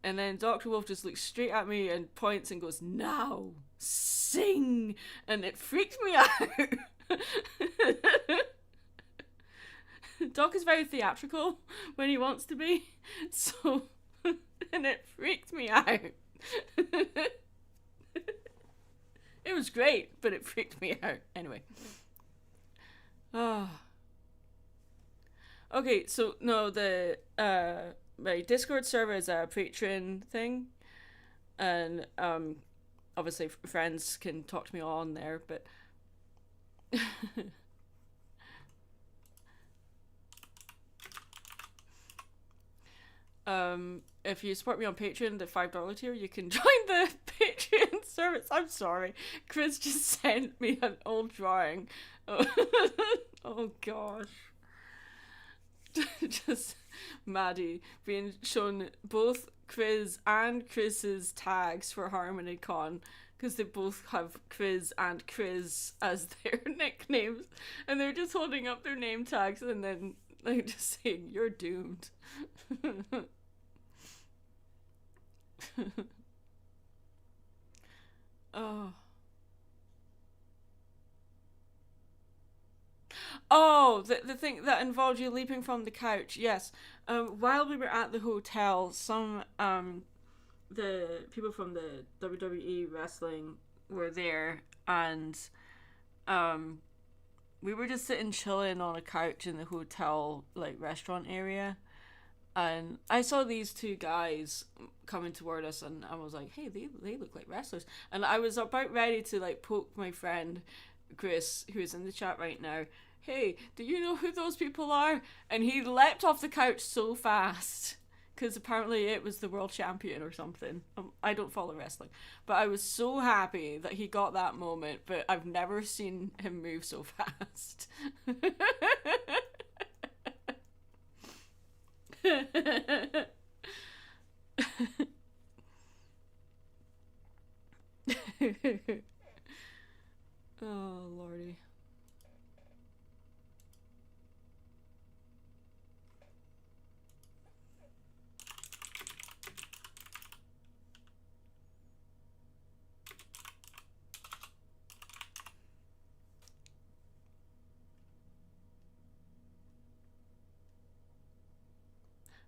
and then Dr. Wolf just looks straight at me and points and goes, now sing, and it freaked me out. Doc is very theatrical when he wants to be, so and it freaked me out. It was great, but it freaked me out anyway. Oh. Okay, so no, the my Discord server is a Patreon thing, and obviously friends can talk to me on there, but if you support me on Patreon, the $5 tier, you can join the Patreon service. I'm sorry, Chris just sent me an old drawing. Oh gosh. Just Maddie being shown both Chris and Chris's tags for Harmonycon because they both have Chris and Chris as their nicknames, and they're just holding up their name tags and then like just saying you're doomed. Oh. Oh, the thing that involved you leaping from the couch. Yes. While we were at the hotel, some the people from the WWE wrestling were there, and we were just sitting chilling on a couch in the hotel like restaurant area, and I saw these two guys coming toward us, and I was like, hey, they look like wrestlers, and I was about ready to like poke my friend Chris, who is in the chat right now, hey, do you know who those people are? And he leapt off the couch so fast because apparently it was the world champion or something. I don't follow wrestling, but I was so happy that he got that moment, but I've never seen him move so fast. Oh, lordy.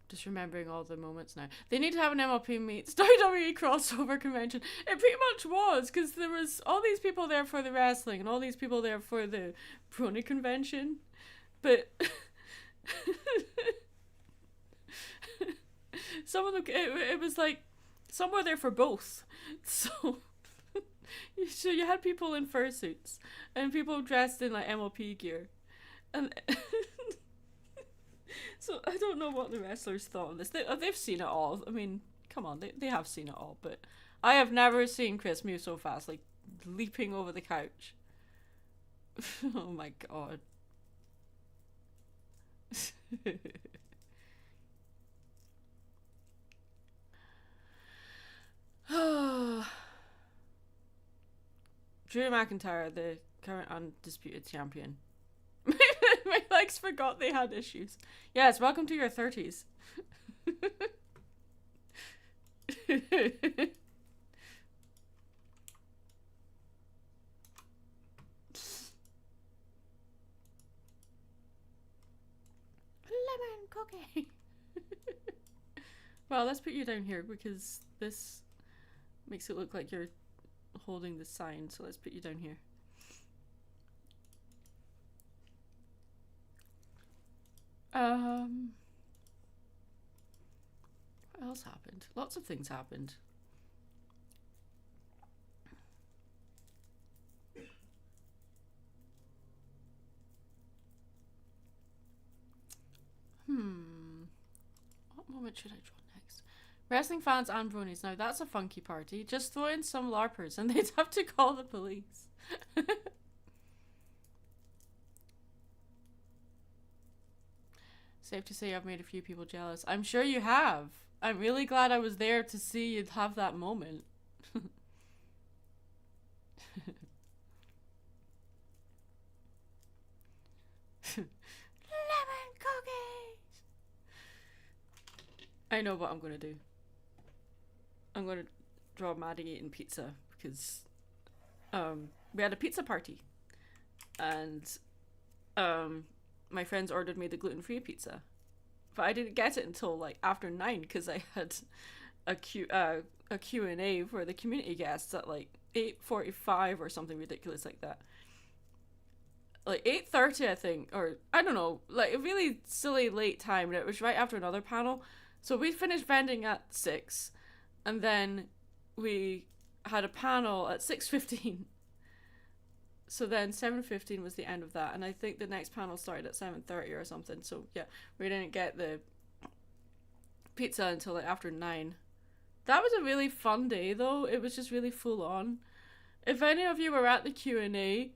Just remembering all the moments now. They need to have an MLP meets WWE crossover convention. It pretty much was, because there was all these people there for the wrestling and all these people there for the Brony convention. But some of them, it was like, some were there for both. So you had people in fursuits and people dressed in like MLP gear. And so I don't know what the wrestlers thought of this. They've seen it all. I mean, come on, they have seen it all. But I have never seen Chris move so fast, like leaping over the couch. Oh my god. Drew McIntyre, the current undisputed champion. My legs forgot they had issues. Yes, welcome to your 30s. Lemon cookie. Well, let's put you down here because this makes it look like you're holding the sign. So let's put you down here. What else happened? Lots of things happened. What moment should I draw next? Wrestling fans and bronies. Now that's a funky party. Just throw in some LARPers and they'd have to call the police. Safe to say I've made a few people jealous. I'm sure you have. I'm really glad I was there to see you have that moment. Lemon cookies! I know what I'm going to do. I'm going to draw Maddie eating pizza because we had a pizza party and my friends ordered me the gluten-free pizza, but I didn't get it until like after 9 because I had a Q&A for the community guests at like 8:45 or something ridiculous like that. Like 8:30 I think, or I don't know, like a really silly late time, and it was right after another panel. So we finished vending at 6 and then we had a panel at 6:15. So then 7:15 was the end of that, and I think the next panel started at 7:30 or something. So yeah, we didn't get the pizza until like after 9. That was a really fun day though. It was just really full on. If any of you were at the Q&A,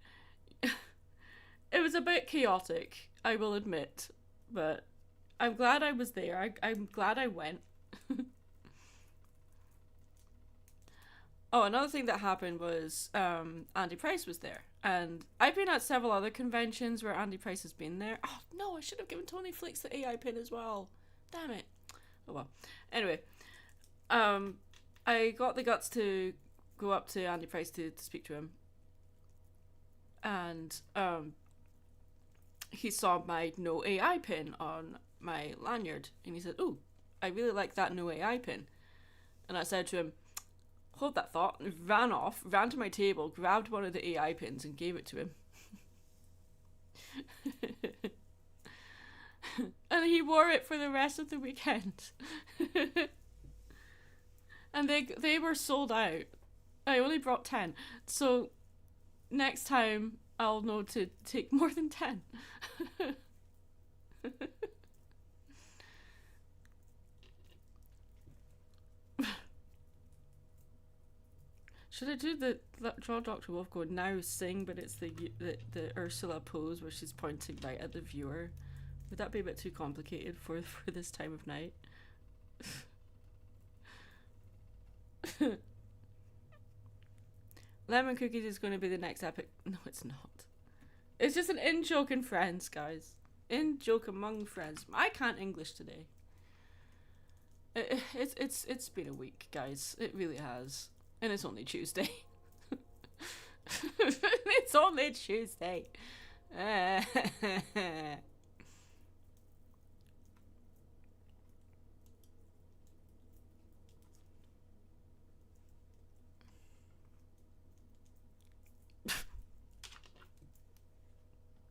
it was a bit chaotic, I will admit, but I'm glad I was there. I'm glad I went. Oh, another thing that happened was Andy Price was there. And I've been at several other conventions where Andy Price has been there. Oh, no, I should have given Tony Flicks the AI pin as well. Damn it. Oh, well. Anyway, I got the guts to go up to Andy Price to speak to him. And he saw my no AI pin on my lanyard. And he said, "Ooh, I really like that no AI pin." And I said to him, "Hold that thought," and ran to my table, grabbed one of the AI pins and gave it to him. And he wore it for the rest of the weekend. And they were sold out. I only brought 10. So next time I'll know to take more than 10. Should I do the draw Dr. Wolf go now sing, but it's the Ursula pose where she's pointing right at the viewer? Would that be a bit too complicated for this time of night? Lemon Cookies is going to be the next epic. No, it's not. It's just an in-joke in friends, guys. In-joke among friends. I can't English today. It's been a week, guys. It really has. And it's only Tuesday. It's only Tuesday.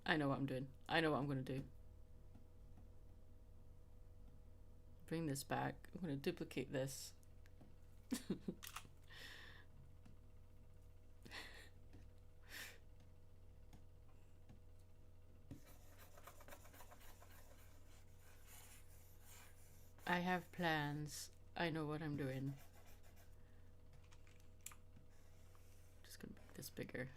I know what I'm doing. I know what I'm going to do. Bring this back. I'm going to duplicate this. I have plans. I know what I'm doing. Just going to make this bigger.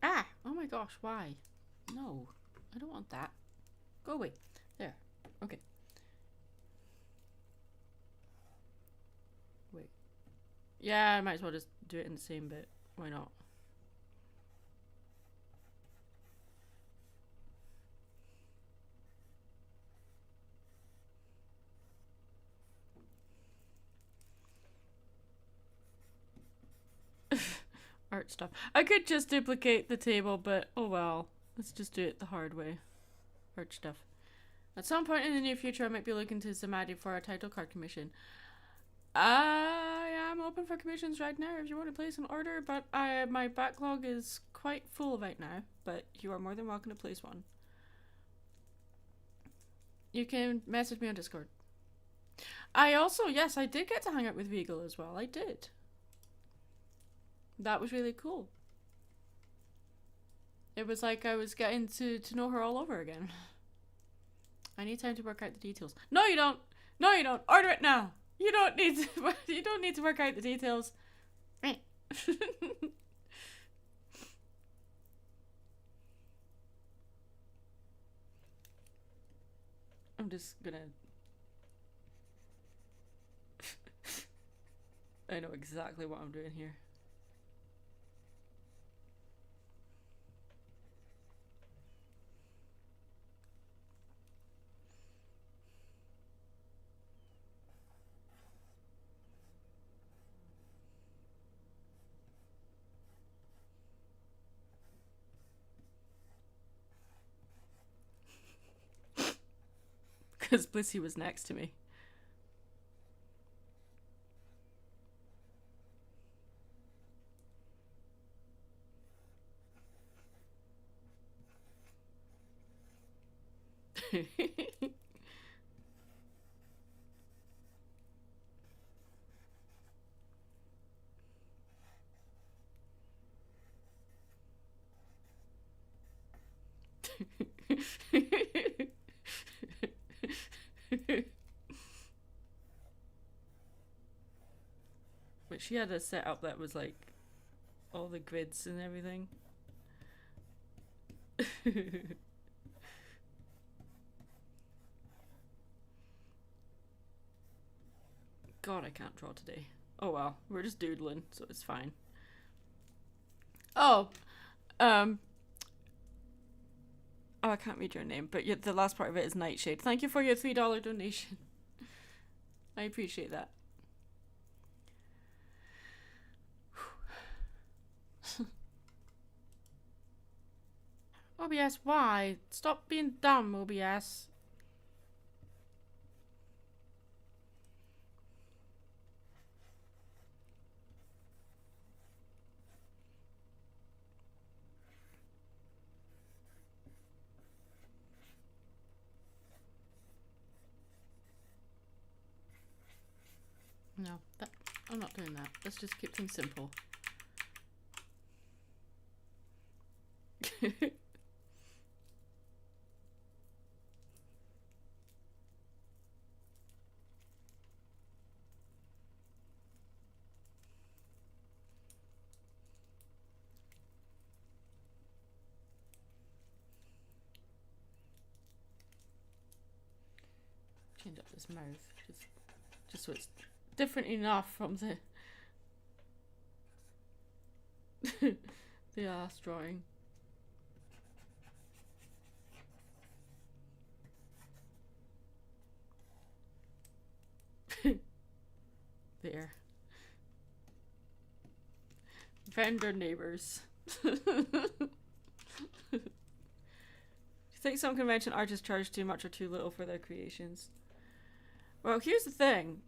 Ah! Oh my gosh, why? No, I don't want that. Go away. There. Okay. Wait. Yeah, I might as well just do it in the same bit. Why not? Art stuff. I could just duplicate the table, but oh well. Let's just do it the hard way. Art stuff. At some point in the near future, I might be looking to Zamadi for a title card commission. I am open for commissions right now if you want to place an order, but my backlog is quite full right now, but you are more than welcome to place one. You can message me on Discord. I also, yes, I did get to hang out with Regal as well. I did. That was really cool. It was like I was getting to know her all over again. I need time to work out the details. No, you don't. No, you don't. Order it now. You don't need to. You don't need to work out the details. I'm just gonna. I know exactly what I'm doing here. Because Blissey was next to me. But she had a setup that was like all the grids and everything. God, I can't draw today. Oh well, we're just doodling, so it's fine. Oh, oh, I can't read your name, but the last part of it is Nightshade. Thank you for your $3 donation. I appreciate that. OBS, why? Stop being dumb, OBS. No, I'm not doing that. Let's just keep things simple. darkened up this mouth. Just so it's different enough from the ass drawing. There. Vendor neighbors. Do you think some convention artists charge too much or too little for their creations? Well, here's the thing.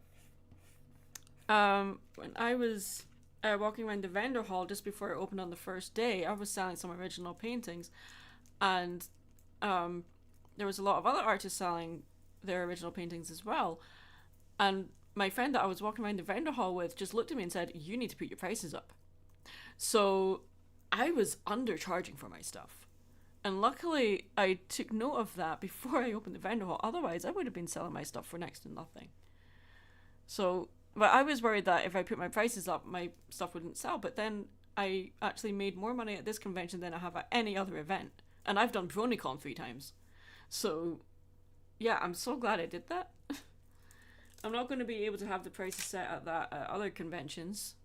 When I was walking around the vendor hall just before it opened on the first day, I was selling some original paintings, and there was a lot of other artists selling their original paintings as well. And my friend that I was walking around the vendor hall with just looked at me and said, "You need to put your prices up." So I was undercharging for my stuff. And luckily, I took note of that before I opened the vendor hall. Otherwise, I would have been selling my stuff for next to nothing. So, but I was worried that if I put my prices up, my stuff wouldn't sell. But then I actually made more money at this convention than I have at any other event. And I've done Harmonycon 3 times. So, yeah, I'm so glad I did that. I'm not going to be able to have the prices set at that at other conventions.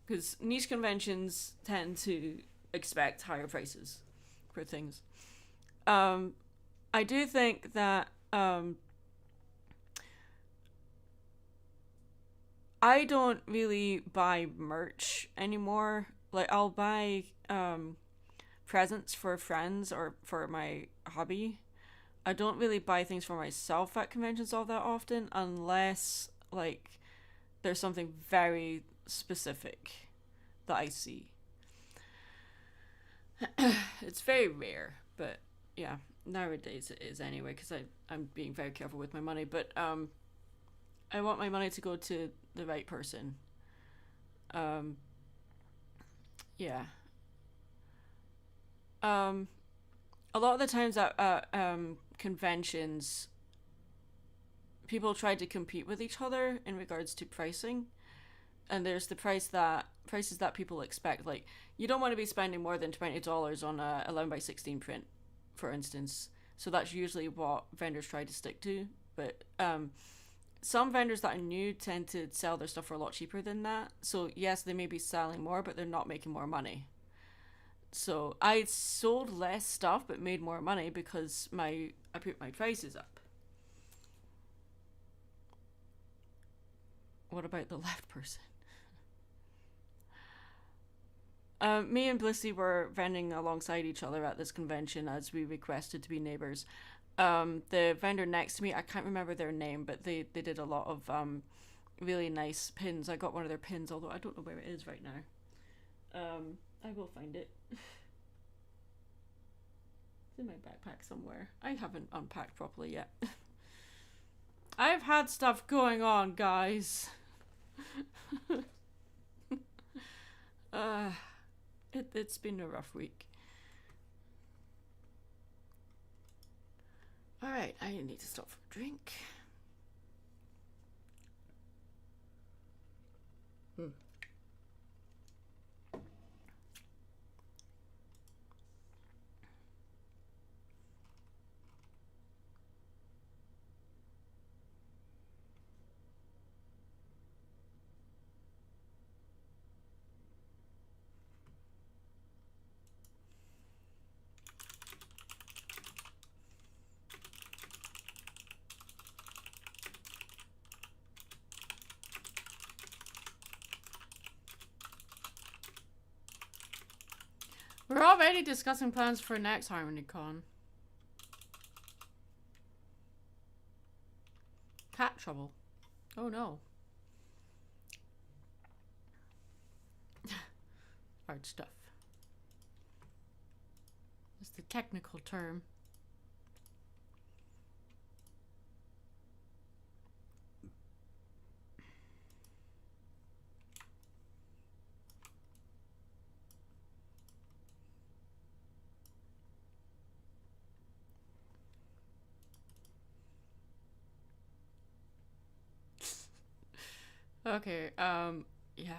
Because niche conventions tend to expect higher prices for things. I do think that I don't really buy merch anymore. Like, I'll buy presents for friends or for my hobby. I don't really buy things for myself at conventions all that often unless, like, there's something very specific that I see. It's very rare, but yeah, nowadays it is anyway, because I'm being very careful with my money. But I want my money to go to the right person. Yeah. A lot of the times at conventions, people try to compete with each other in regards to pricing. And there's the prices that people expect. Like, you don't want to be spending more than $20 on a 11x16 print, for instance. So that's usually what vendors try to stick to. But some vendors that are new tend to sell their stuff for a lot cheaper than that. So yes, they may be selling more, but they're not making more money. So I sold less stuff but made more money because I put my prices up. What about the left person? Me and Blissy were vending alongside each other at this convention as we requested to be neighbors. The vendor next to me, I can't remember their name, but they did a lot of really nice pins. I got one of their pins, although I don't know where it is right now. I will find it. It's in my backpack somewhere. I haven't unpacked properly yet. I've had stuff going on, guys. It's been a rough week. Alright, I need to stop for a drink. We're already discussing plans for next Harmonycon. Cat trouble. Oh no. Hard stuff. That's the technical term. Okay, yeah.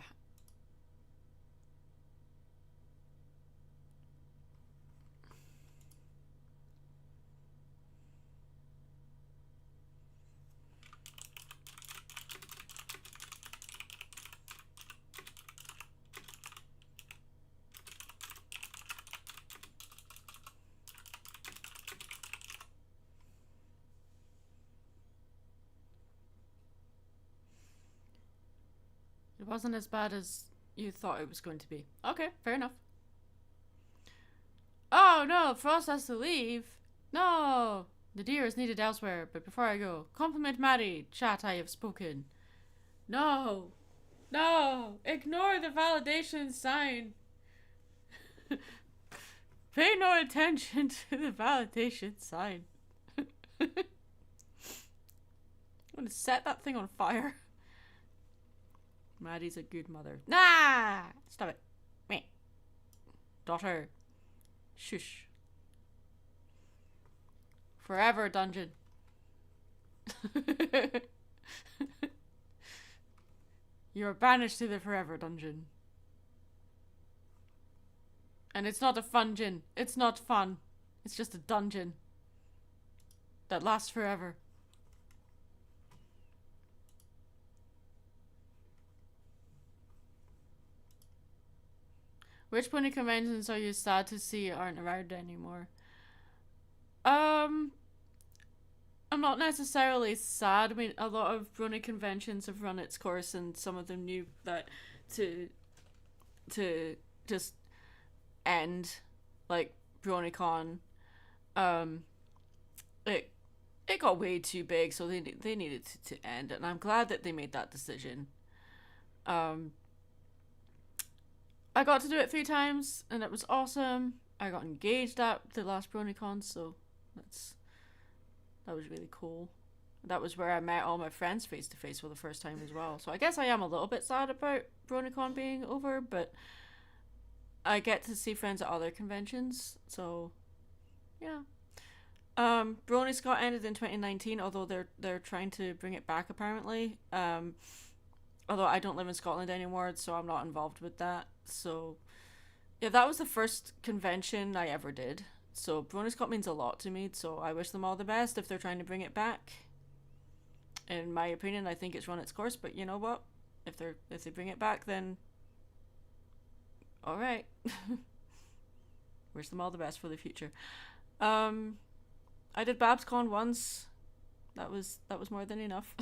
It wasn't as bad as you thought it was going to be. Okay, fair enough. Oh no, Frost has to leave. No! The deer is needed elsewhere, but before I go, compliment Maddie. Chat, I have spoken. No! No! Ignore the validation sign. Pay no attention to the validation sign. I'm gonna set that thing on fire. Maddie's a good mother. Nah! Stop it. Meh. Daughter. Shush. Forever dungeon. You're banished to the forever dungeon. And it's not a fun-gin. It's not fun. It's just a dungeon. That lasts forever. Which pony conventions are you sad to see aren't around anymore? I'm not necessarily sad. I mean, a lot of brony conventions have run its course, and some of them knew that to just end, like Bronycon. It got way too big, so they needed to end, and I'm glad that they made that decision. I got to do it 3 times, and it was awesome. I got engaged at the last BronyCon, so that was really cool. That was where I met all my friends face to face for the first time as well. So I guess I am a little bit sad about BronyCon being over, but I get to see friends at other conventions, so yeah. Brony's got ended in 2019, although they're trying to bring it back apparently. Although I don't live in Scotland anymore, so I'm not involved with that. So yeah, that was the first convention I ever did. So Brony Scott means a lot to me, so I wish them all the best if they're trying to bring it back. In my opinion, I think it's run its course, but you know what? If they bring it back, then all right. Wish them all the best for the future. I did BabsCon once. That was more than enough.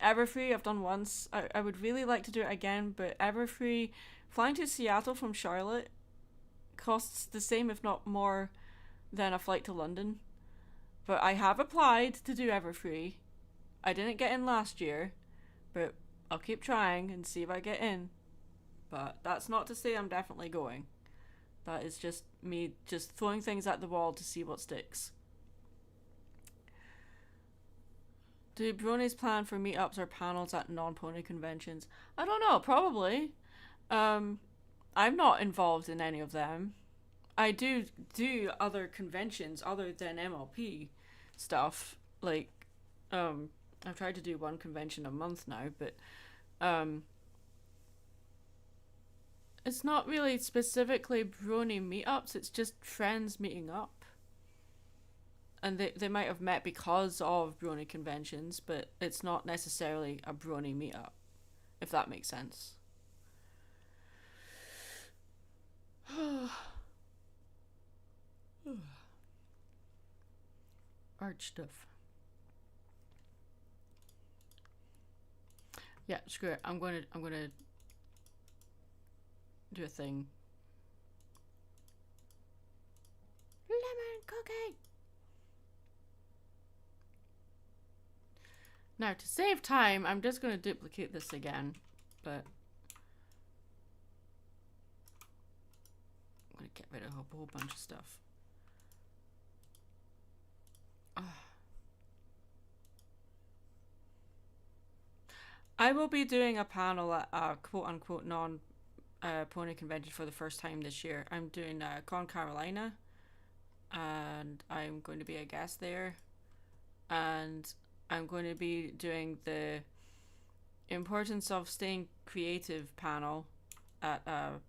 Everfree I've done once. I would really like to do it again, but Everfree, flying to Seattle from Charlotte costs the same if not more than a flight to London. But I have applied to do Everfree. I didn't get in last year, but I'll keep trying and see if I get in. But that's not to say I'm definitely going. That is just me just throwing things at the wall to see what sticks. Do bronies plan for meetups or panels at non-pony conventions? I don't know, probably. I'm not involved in any of them. I do other conventions other than MLP stuff. Like, I've tried to do one convention a month now, but it's not really specifically brony meetups, it's just friends meeting up. And they might have met because of brony conventions, but it's not necessarily a brony meetup, if that makes sense. Art stuff. Yeah, screw it. I'm gonna do a thing. Lemon cookie. Now, to save time, I'm just going to duplicate this again, but I'm going to get rid of a whole bunch of stuff. I will be doing a panel at a quote-unquote non-pony convention for the first time this year. I'm doing Con Carolina, and I'm going to be a guest there, and I'm going to be doing the importance of staying creative panel at a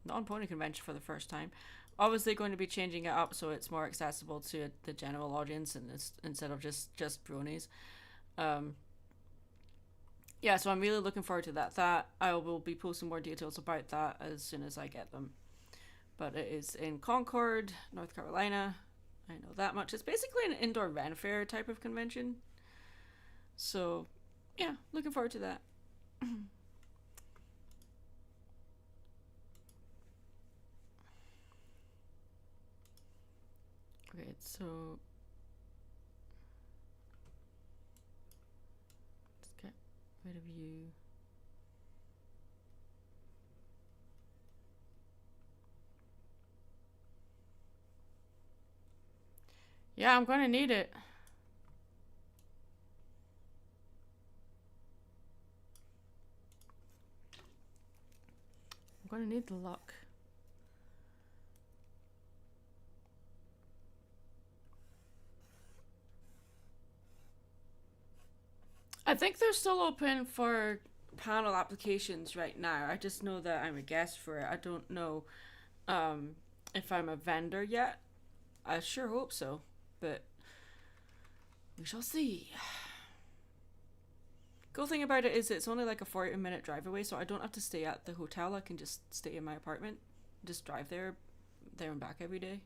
non-pony convention for the first time. Obviously going to be changing it up so it's more accessible to the general audience and it's, instead of just bronies. Yeah, so I'm really looking forward to that. I will be posting more details about that as soon as I get them. But it is in Concord, North Carolina. I know that much. It's basically an indoor Ren Fair type of convention. So, yeah, looking forward to that. Okay, so let's get rid of you. Yeah, I'm gonna need it. I'm gonna need the luck. I think they're still open for panel applications right now. I just know that I'm a guest for it. I don't know if I'm a vendor yet. I sure hope so, but we shall see. Cool thing about it is it's only like a 40-minute drive away, so I don't have to stay at the hotel. I can just stay in my apartment, just drive there and back every day.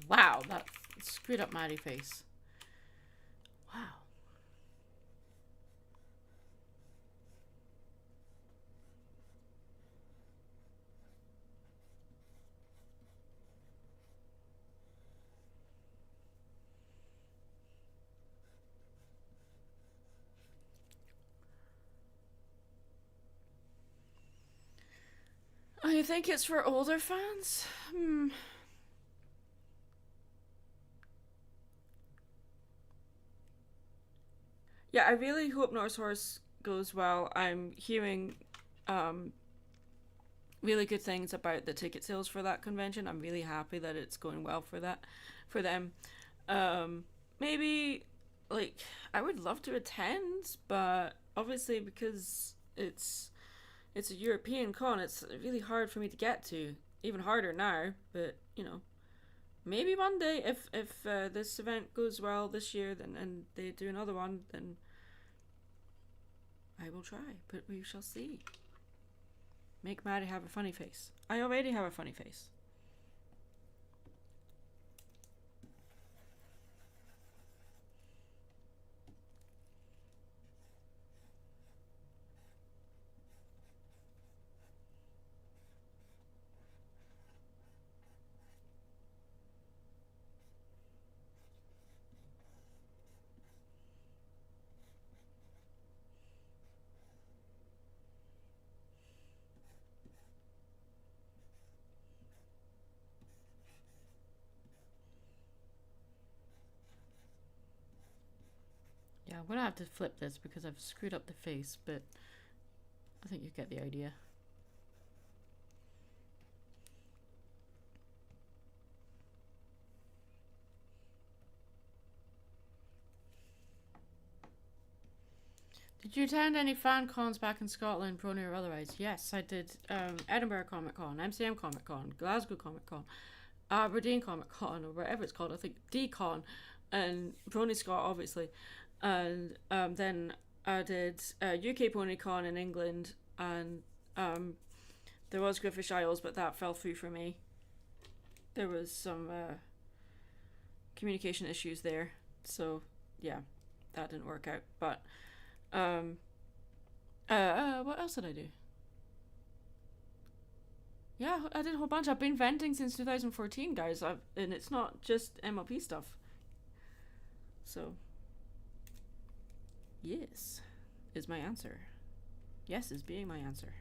Wow, that screwed up Maddie face. Wow. I think it's for older fans. Yeah, I really hope Norse Horse goes well. I'm hearing really good things about the ticket sales for that convention. I'm really happy that it's going well for them. Maybe like I would love to attend, but obviously because it's a European con, it's really hard for me to get to. Even harder now, but maybe one day if this event goes well this year, then and they do another one, then I will try. But we shall see. Make Maddie have a funny face. I already have a funny face. Yeah, I'm gonna have to flip this because I've screwed up the face, but I think you get the idea. Did you attend any fan cons back in Scotland, Brony or otherwise? Yes, I did. Edinburgh Comic Con, MCM Comic Con, Glasgow Comic Con, Aberdeen Comic Con, or whatever it's called. I think D-Con, and Brony Scott, obviously. And then I did UK PonyCon in England, and there was Griffish Isles, but that fell through for me. There was some communication issues there. So yeah, that didn't work out. But what else did I do? Yeah, I did a whole bunch. I've been venting since 2014, guys. And it's not just MLP stuff. So yes is my answer. Yes is being my answer.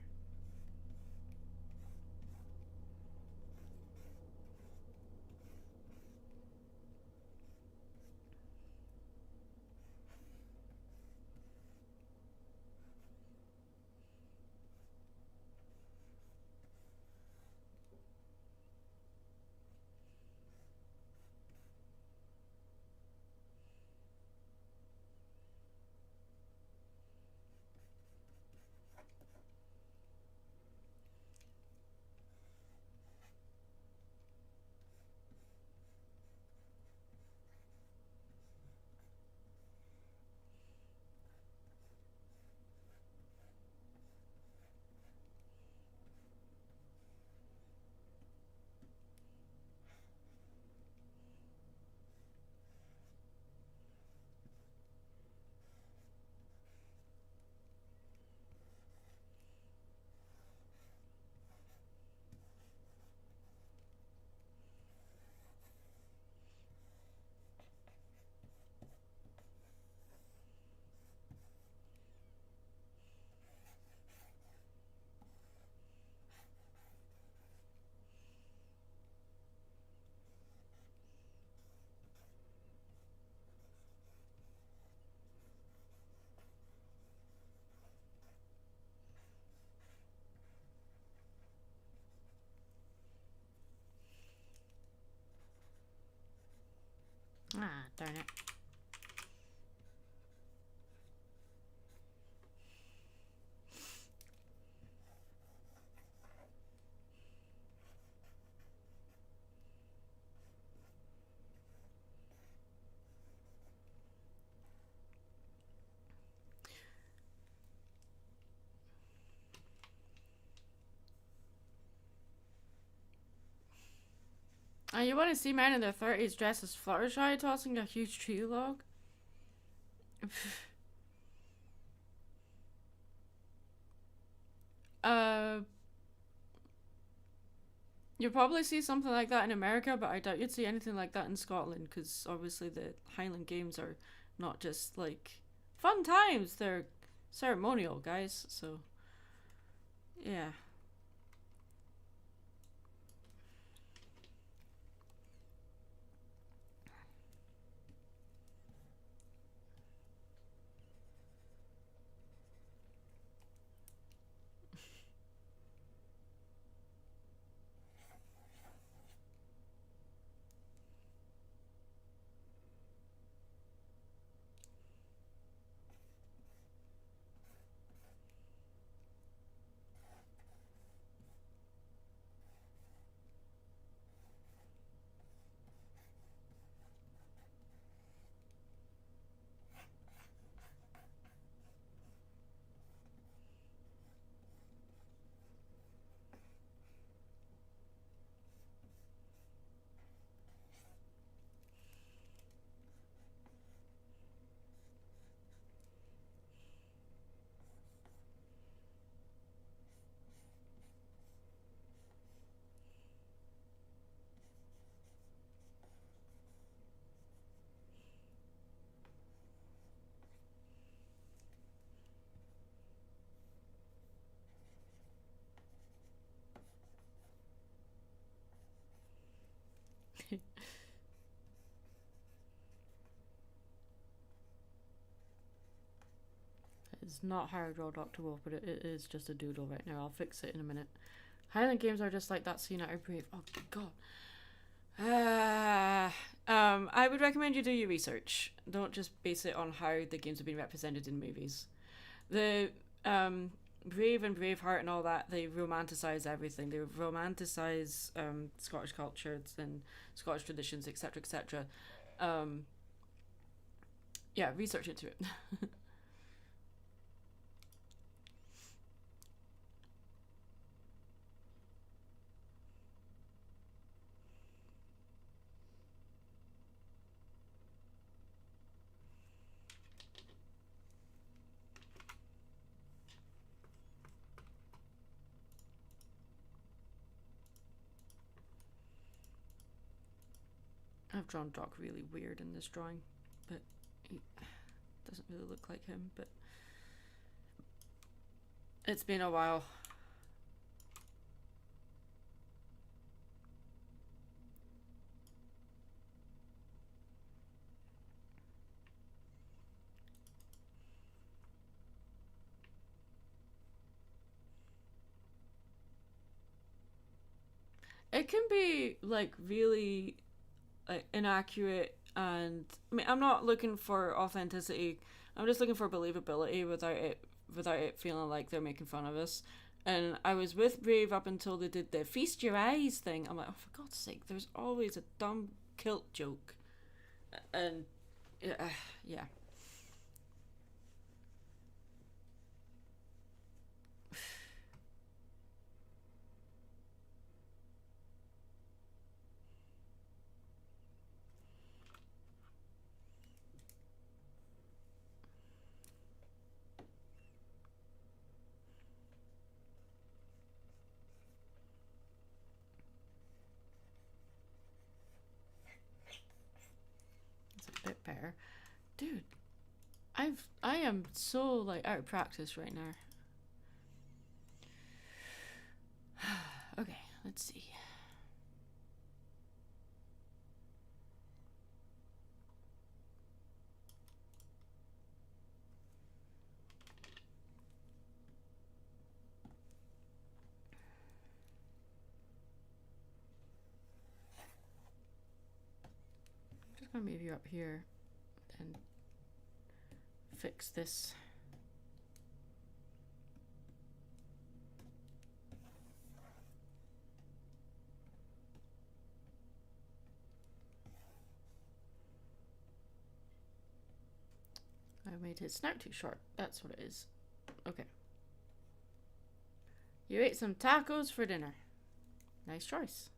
Ah, darn it. You want to see men in their 30s dressed as Fluttershy tossing a huge tree log? You'll probably see something like that in America, but I doubt you'd see anything like that in Scotland, because obviously the Highland Games are not just like fun times, they're ceremonial, guys, so yeah. It's not hard draw Dr. Wolf, but it is just a doodle right now. I'll fix it in a minute. Highland Games are just like that scene out of Brave. Oh god. I would recommend you do your research. Don't just base it on how the games have been represented in movies. The Brave and Braveheart and all that, they romanticize everything. They romanticize Scottish culture and Scottish traditions, etc., etc. Yeah, research into it. have drawn Doc really weird in this drawing, but he doesn't really look like him, but it's been a while. It can be like really inaccurate, and I mean, I'm not looking for authenticity. I'm just looking for believability without it feeling like they're making fun of us. And I was with Brave up until they did the feast your eyes thing. I'm like, oh, for God's sake, there's always a dumb kilt joke, and yeah. Bit better, dude. I am so like out of practice right now. Okay, let's see. I'm just gonna move you up here and fix this. I made his snout too short. That's what it is. Okay. You ate some tacos for dinner. Nice choice.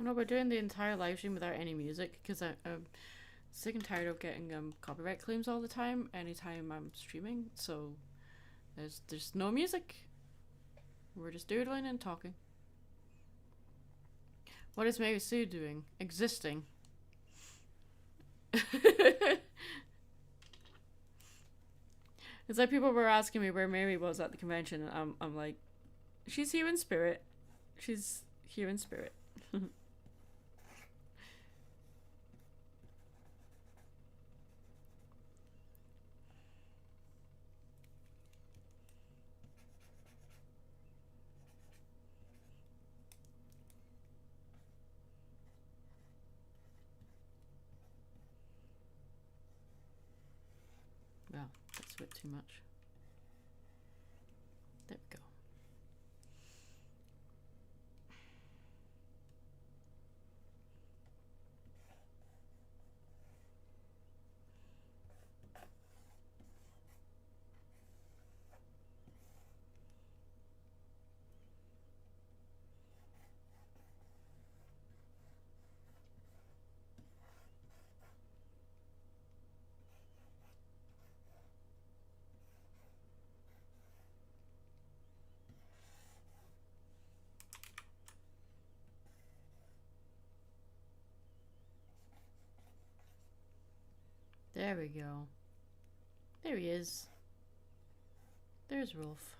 No, we're doing the entire live stream without any music because I'm sick and tired of getting copyright claims all the time anytime I'm streaming. So there's no music. We're just doodling and talking. What is Mary Sue doing? Existing. It's like people were asking me where Mary was at the convention, and I'm like, she's here in spirit. She's here in spirit. Well, that's a bit too much. There we go. There we go. There he is. There's Rolf.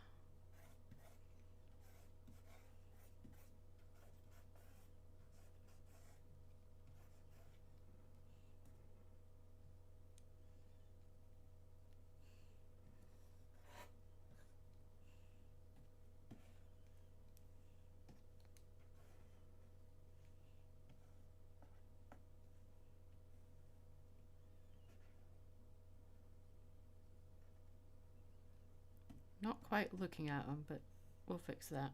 not quite looking at them, but we'll fix that.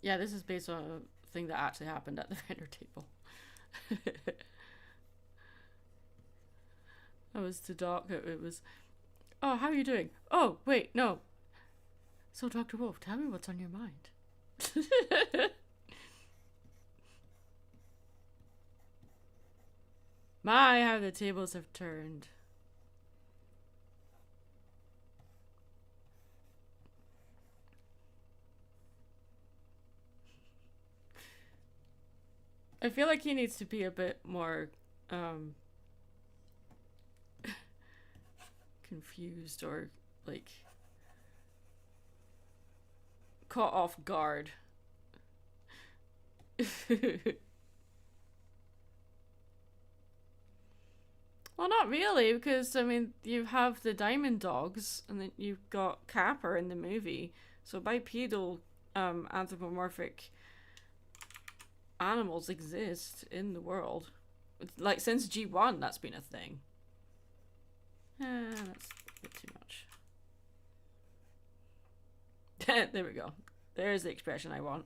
Yeah, this is based on a thing that actually happened at the vendor table. I was to Doc. It was, oh, how are you doing? Oh, wait, no. So, Dr. Wolf, tell me what's on your mind. My, how the tables have turned. I feel like he needs to be a bit more confused or like caught off guard. Well, not really, because I mean, you have the Diamond Dogs, and then you've got Capper in the movie. So bipedal, anthropomorphic animals exist in the world. Like since G1, that's been a thing. That's a bit too much. There we go. There's the expression I want.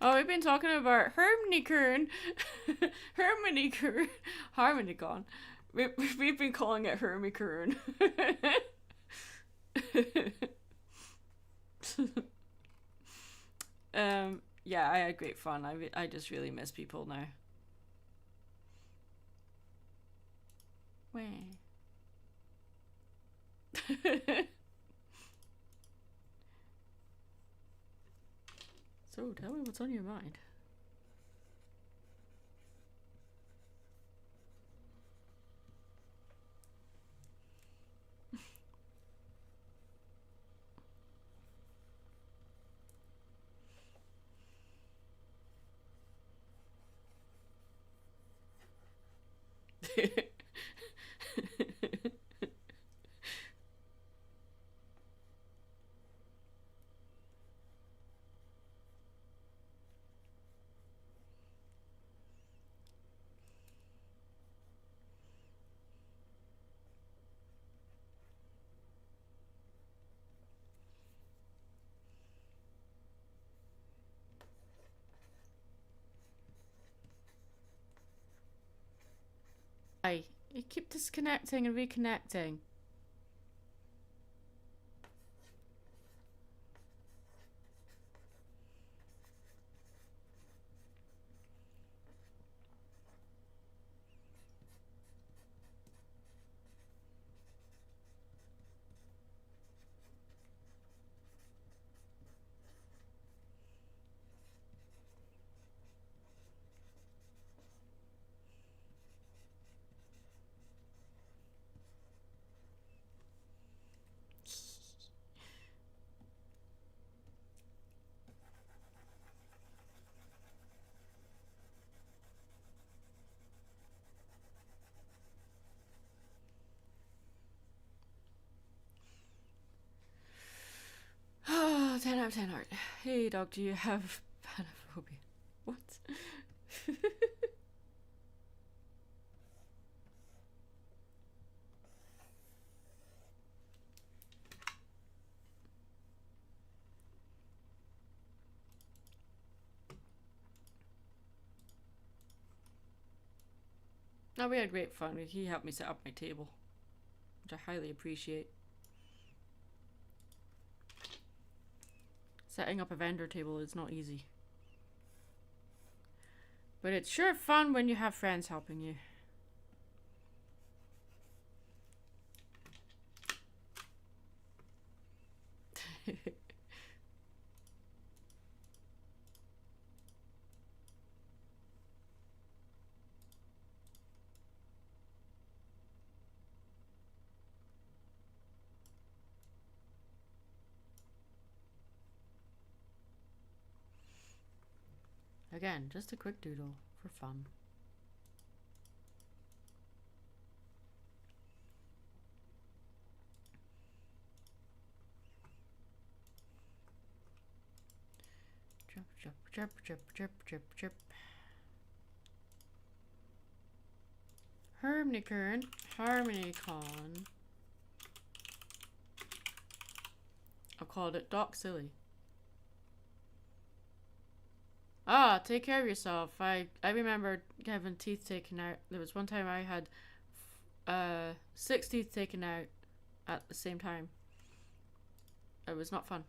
Oh, we've been talking about Harmonycon. Harmonycon. We've been calling it Harmonycon. Yeah, I had great fun. I just really miss people now. Wah. So, tell me what's on your mind. You keep disconnecting and reconnecting. Oh, 10 out of 10 art. Hey, dog, do you have panophobia? What? No, we had great fun. He helped me set up my table, which I highly appreciate. Setting up a vendor table is not easy. But it's sure fun when you have friends helping you. Again, just a quick doodle for fun. Drip, drip, drip, drip, drip, drip, drip. Harmonycon. I called it Doc Silly. Ah, take care of yourself. I remember having teeth taken out. There was one time I had 6 teeth taken out at the same time. It was not fun.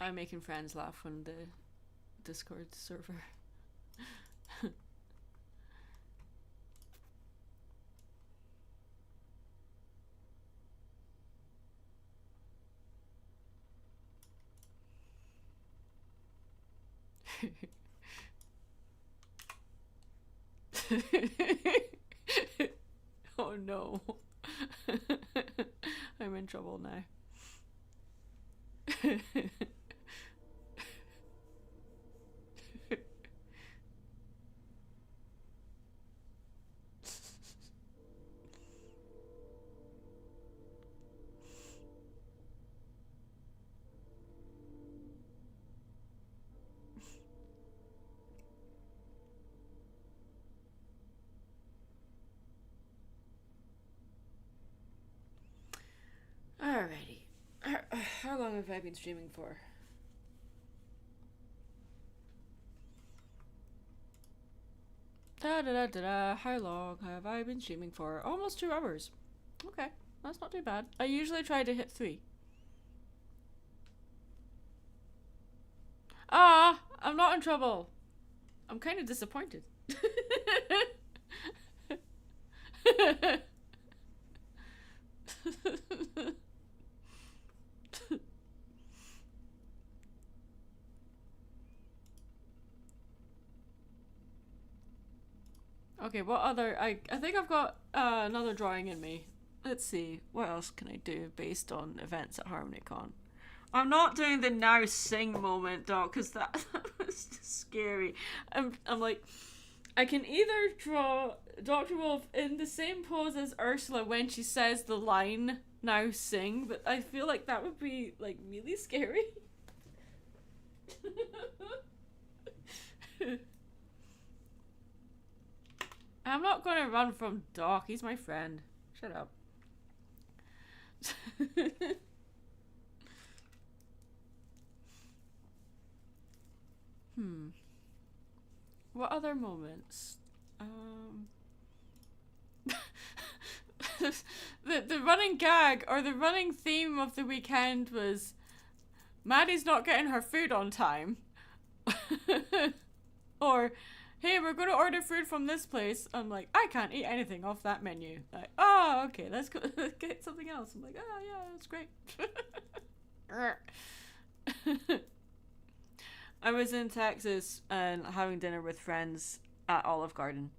I'm making friends laugh on the Discord server. Oh no. I'm in trouble now. Alrighty. How long have I been streaming for? Da da da da da. How long have I been streaming for? Almost 2 hours. Okay, that's not too bad. I usually try to hit 3. Ah, I'm not in trouble. I'm kind of disappointed. Okay, what other... I think I've got another drawing in me. Let's see. What else can I do based on events at Harmonycon? I'm not doing the now sing moment, Doc, because that was just scary. I'm like... I can either draw Dr. Wolf in the same pose as Ursula when she says the line, now sing, but I feel like that would be, like, really scary. I'm not going to run from Doc. He's my friend. Shut up. What other moments? The running gag or the running theme of the weekend was Maddie's not getting her food on time. Or, hey, we're going to order food from this place. I'm like, I can't eat anything off that menu. Like, oh, okay, let's go get something else. I'm like, oh, yeah, that's great. I was in Texas and having dinner with friends at Olive Garden,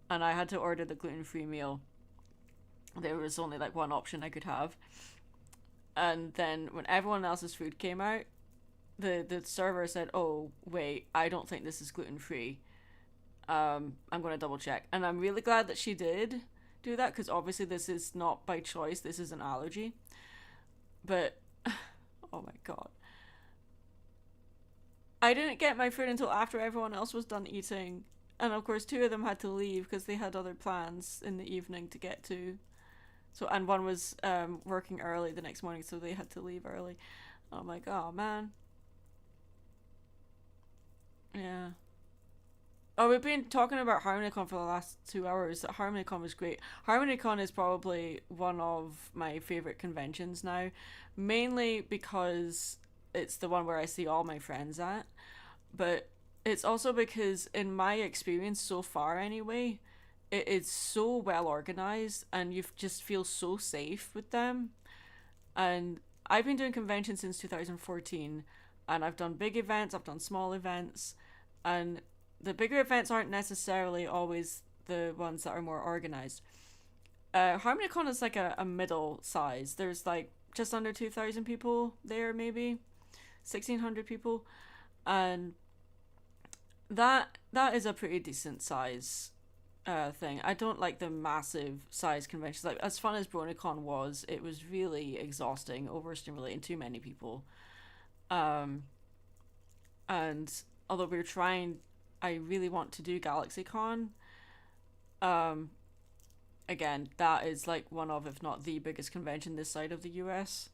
and I had to order the gluten-free meal. There was only like one option I could have, and then when everyone else's food came out, the server said, "Oh wait, I don't think this is gluten-free. I'm going to double check." And I'm really glad that she did do that, because obviously this is not by choice. This is an allergy. But oh my god. I didn't get my food until after everyone else was done eating. And of course 2 of them had to leave because they had other plans in the evening to get to. So, and one was working early the next morning, so they had to leave early. I'm like, oh man. Yeah. Oh, we've been talking about Harmonycon for the last 2 hours. Harmonycon was great. Harmonycon is probably one of my favorite conventions now. Mainly because it's the one where I see all my friends at, but it's also because in my experience so far anyway, it is so well organized and you just feel so safe with them. And I've been doing conventions since 2014, and I've done big events, I've done small events, and the bigger events aren't necessarily always the ones that are more organized. Harmonycon is like a middle size. There's like just under 2,000 people there, maybe 1,600 people, and that is a pretty decent size thing. I don't like the massive size conventions. Like, as fun as BronyCon was, it was really exhausting, overstimulating too many people. And although we were trying, I really want to do GalaxyCon. Again, that is like one of, if not the biggest convention this side of the US.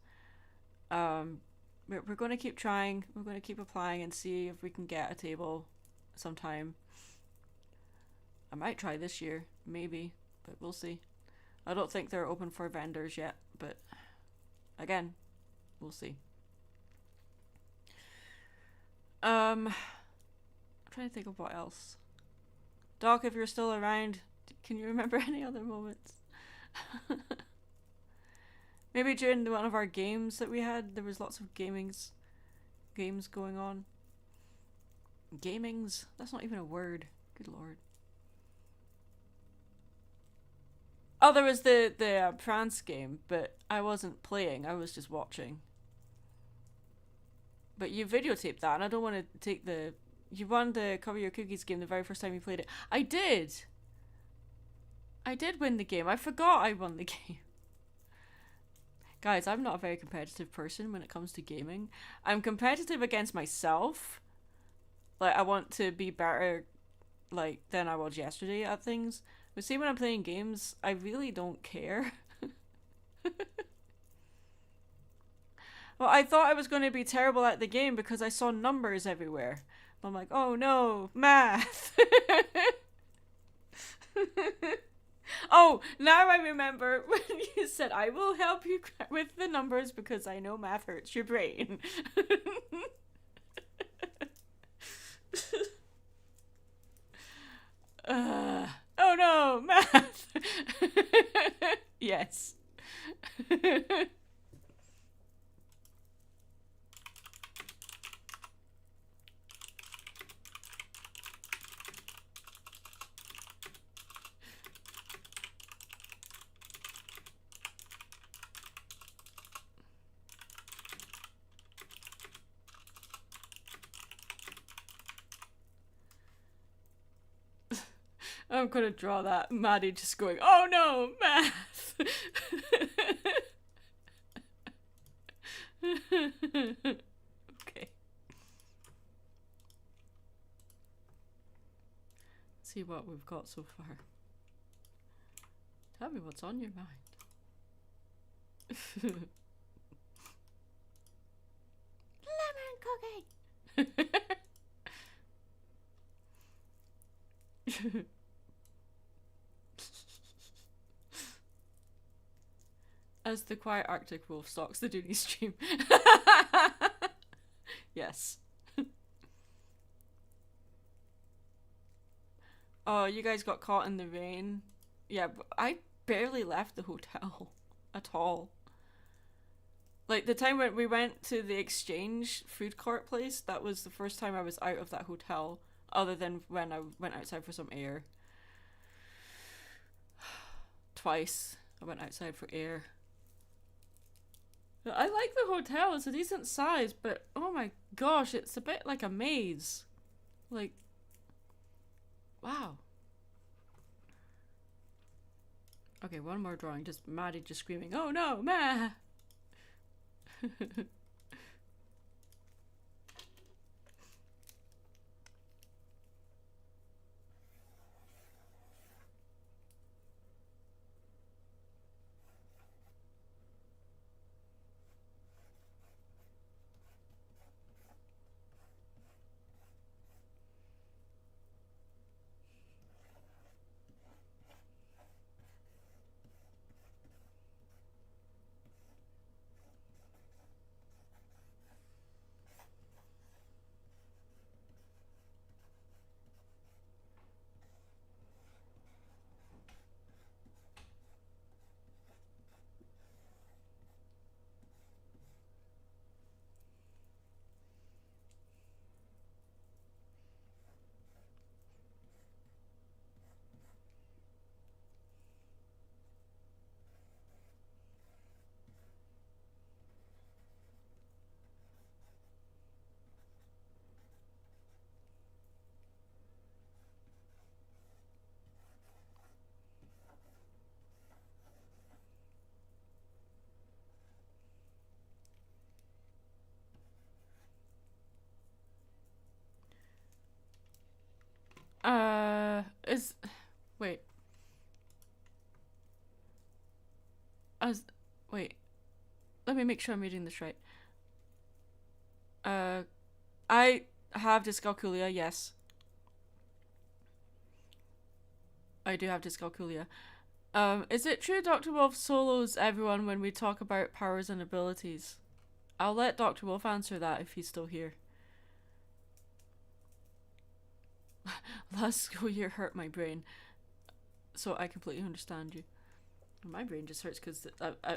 We're going to keep trying. We're going to keep applying and see if we can get a table sometime. I might try this year, maybe, but we'll see. I don't think they're open for vendors yet, but again, we'll see. I'm trying to think of what else. Doc, if you're still around, can you remember any other moments? Maybe during one of our games that we had, there was lots of games going on. Gamings? That's not even a word. Good lord. Oh, there was the Prance game, but I wasn't playing. I was just watching. But you videotaped that, and I don't want to take the... You won the Cover Your Cookies game the very first time you played it. I did! I did win the game. I forgot I won the game. Guys, I'm not a very competitive person when it comes to gaming. I'm competitive against myself. Like, I want to be better, like, than I was yesterday at things. But see, when I'm playing games, I really don't care. Well, I thought I was going to be terrible at the game because I saw numbers everywhere. I'm like, oh no, math. Oh, now I remember when you said, I will help you with the numbers because I know math hurts your brain. Oh no, math. Yes. I'm gonna draw that Maddie just going, oh no, math. Okay. Let's see what we've got so far. Tell me what's on your mind. Lemon cookie. As the quiet Arctic wolf stalks the Dooney stream. Yes. Oh, you guys got caught in the rain. Yeah, but I barely left the hotel at all. Like, the time when we went to the exchange food court place, that was the first time I was out of that hotel, other than when I went outside for some air. Twice I went outside for air. I like the hotel, it's a decent size, but oh my gosh, it's a bit like a maze. Like, wow. Okay, one more drawing, just Maddie just screaming, oh no, ma! is... Wait. Wait. Let me make sure I'm reading this right. I have dyscalculia, yes. I do have dyscalculia. Is it true Dr. Wolf solos everyone when we talk about powers and abilities? I'll let Dr. Wolf answer that if he's still here. Last school year hurt my brain. So I completely understand you. My brain just hurts because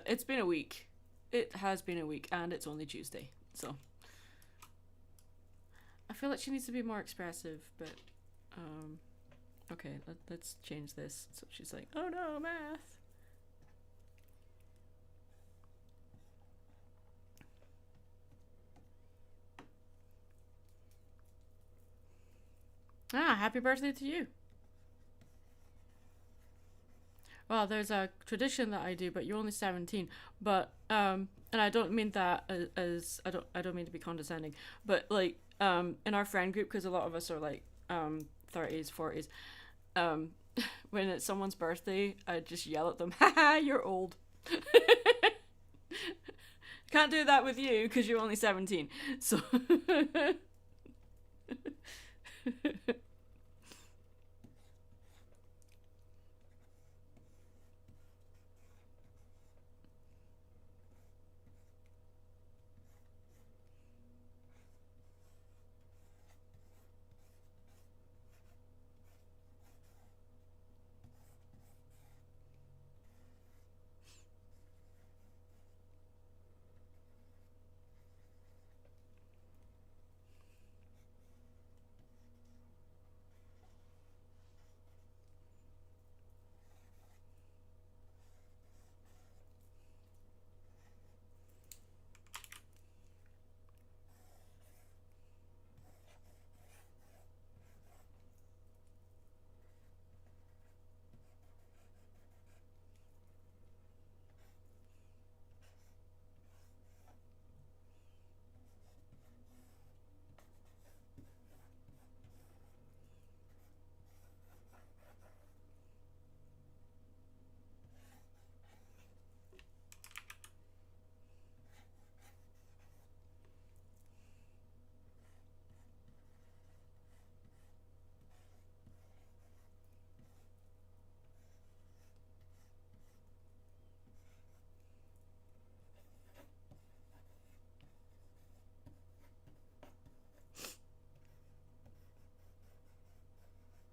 it's been a week. It has been a week and it's only Tuesday. So I feel like she needs to be more expressive, but okay, let's change this. So she's like, oh no, math. Ah, happy birthday to you. Well, there's a tradition that I do, but you're only 17. But and I don't mean that as I don't mean to be condescending, but like in our friend group, because a lot of us are like 30s, 40s. When it's someone's birthday, I just yell at them, haha, you're old. Can't do that with you because you're only 17. So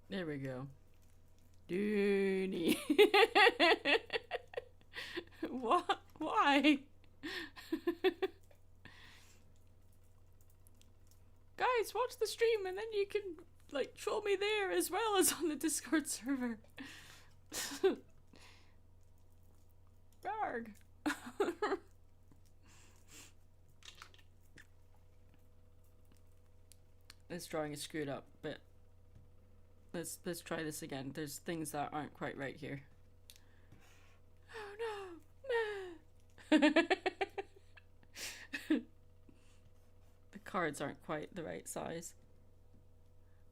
there we go. Dooney. What? Why? Guys, watch the stream and then you can like troll me there as well as on the Discord server. Garg. This drawing is screwed up, but let's try this again. There's things that aren't quite right here. Oh no, man. The cards aren't quite the right size.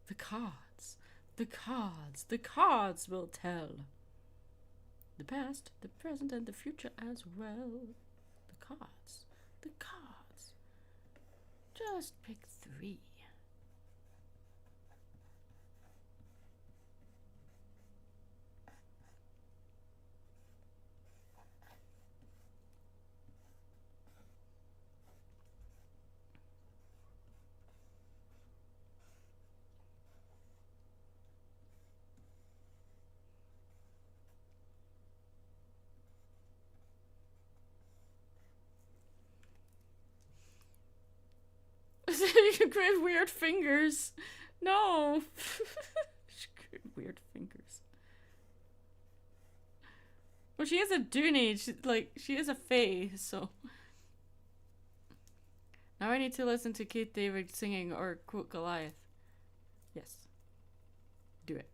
The cards, the cards, the cards will tell. The past, the present, and the future as well. The cards, the cards. Just pick 3. You create weird fingers. No. She created weird fingers. Well, she is a Dooney. She is a fae, so. Now I need to listen to Keith David singing or quote Goliath. Yes. Do it.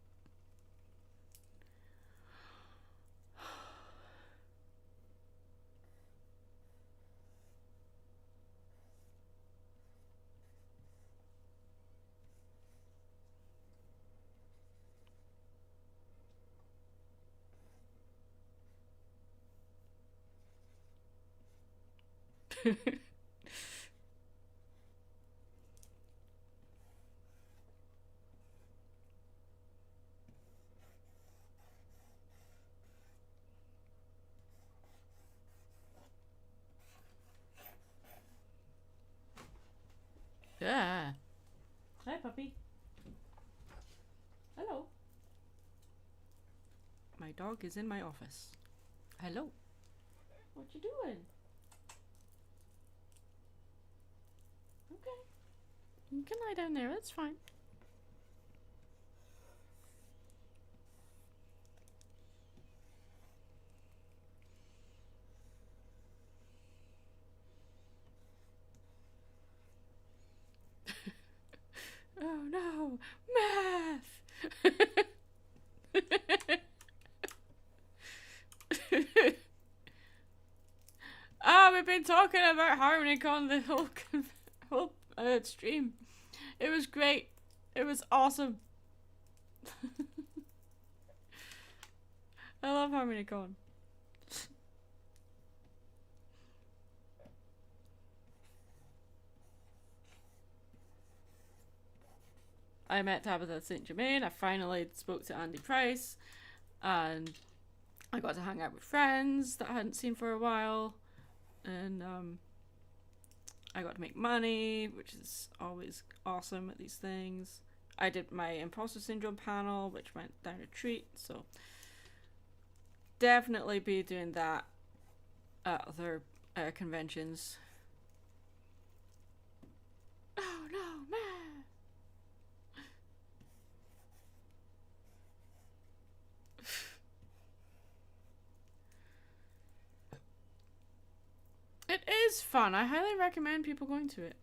Yeah. Hi, puppy. Hello. My dog is in my office. Hello. What you doing? Okay. You can lie down there, that's fine. Oh no, math! We've been talking about Harmonycon the whole stream. It was great. It was awesome. I love Harmonycon. I met Tabitha St. Germain. I finally spoke to Andy Price, and I got to hang out with friends that I hadn't seen for a while, and I got to make money, which is always awesome at these things. I did my imposter syndrome panel, which went down a treat, so definitely be doing that at other conventions. Oh no, man! It is fun. I highly recommend people going to it.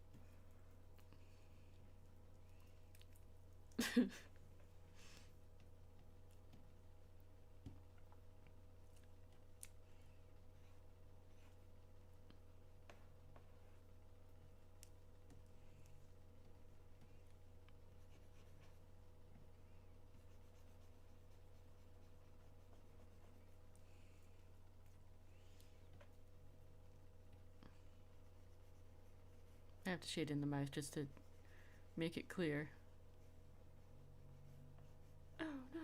I have to shade in the mouth just to make it clear. Oh no.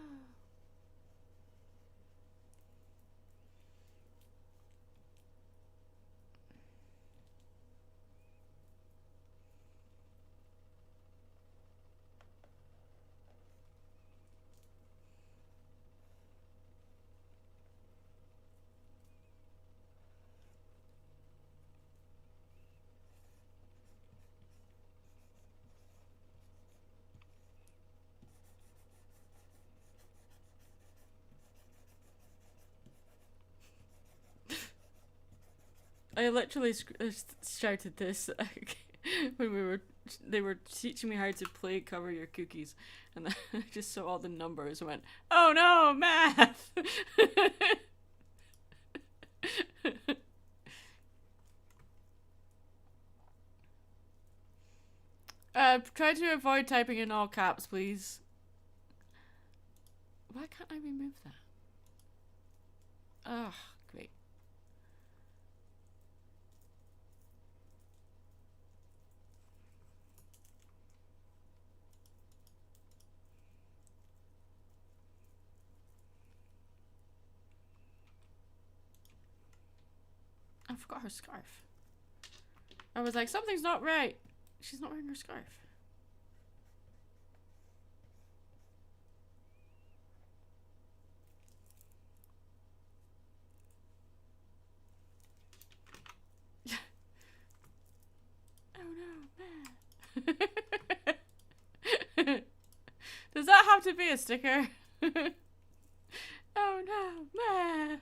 I literally shouted this when they were teaching me how to play Cover Your Cookies, and then I just saw all the numbers and went, oh no, math! Try to avoid typing in all caps, please. Why can't I remove that? Ugh, great. I forgot her scarf. I was like, something's not right. She's not wearing her scarf. Oh no, man. Does that have to be a sticker? Oh no, math.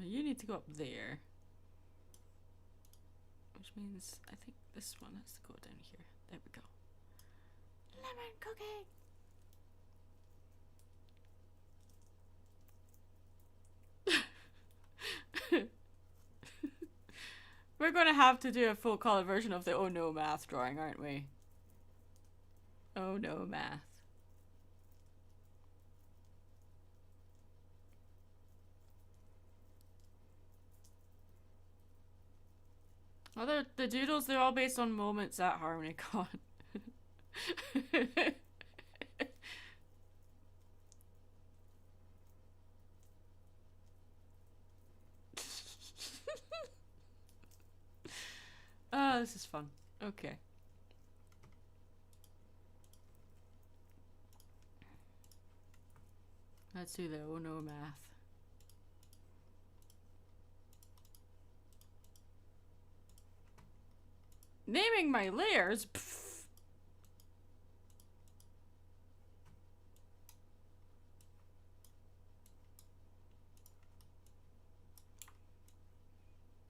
You need to go up there. which means I think this one has to go down here. There we go. Lemon cookie! We're gonna have to do a full color version of the oh no math drawing, aren't we? Oh no math. Oh, the doodles, they're all based on moments at Harmonycon. Oh, this is fun. Okay. Let's do the oh no math. Naming my layers? Pfft.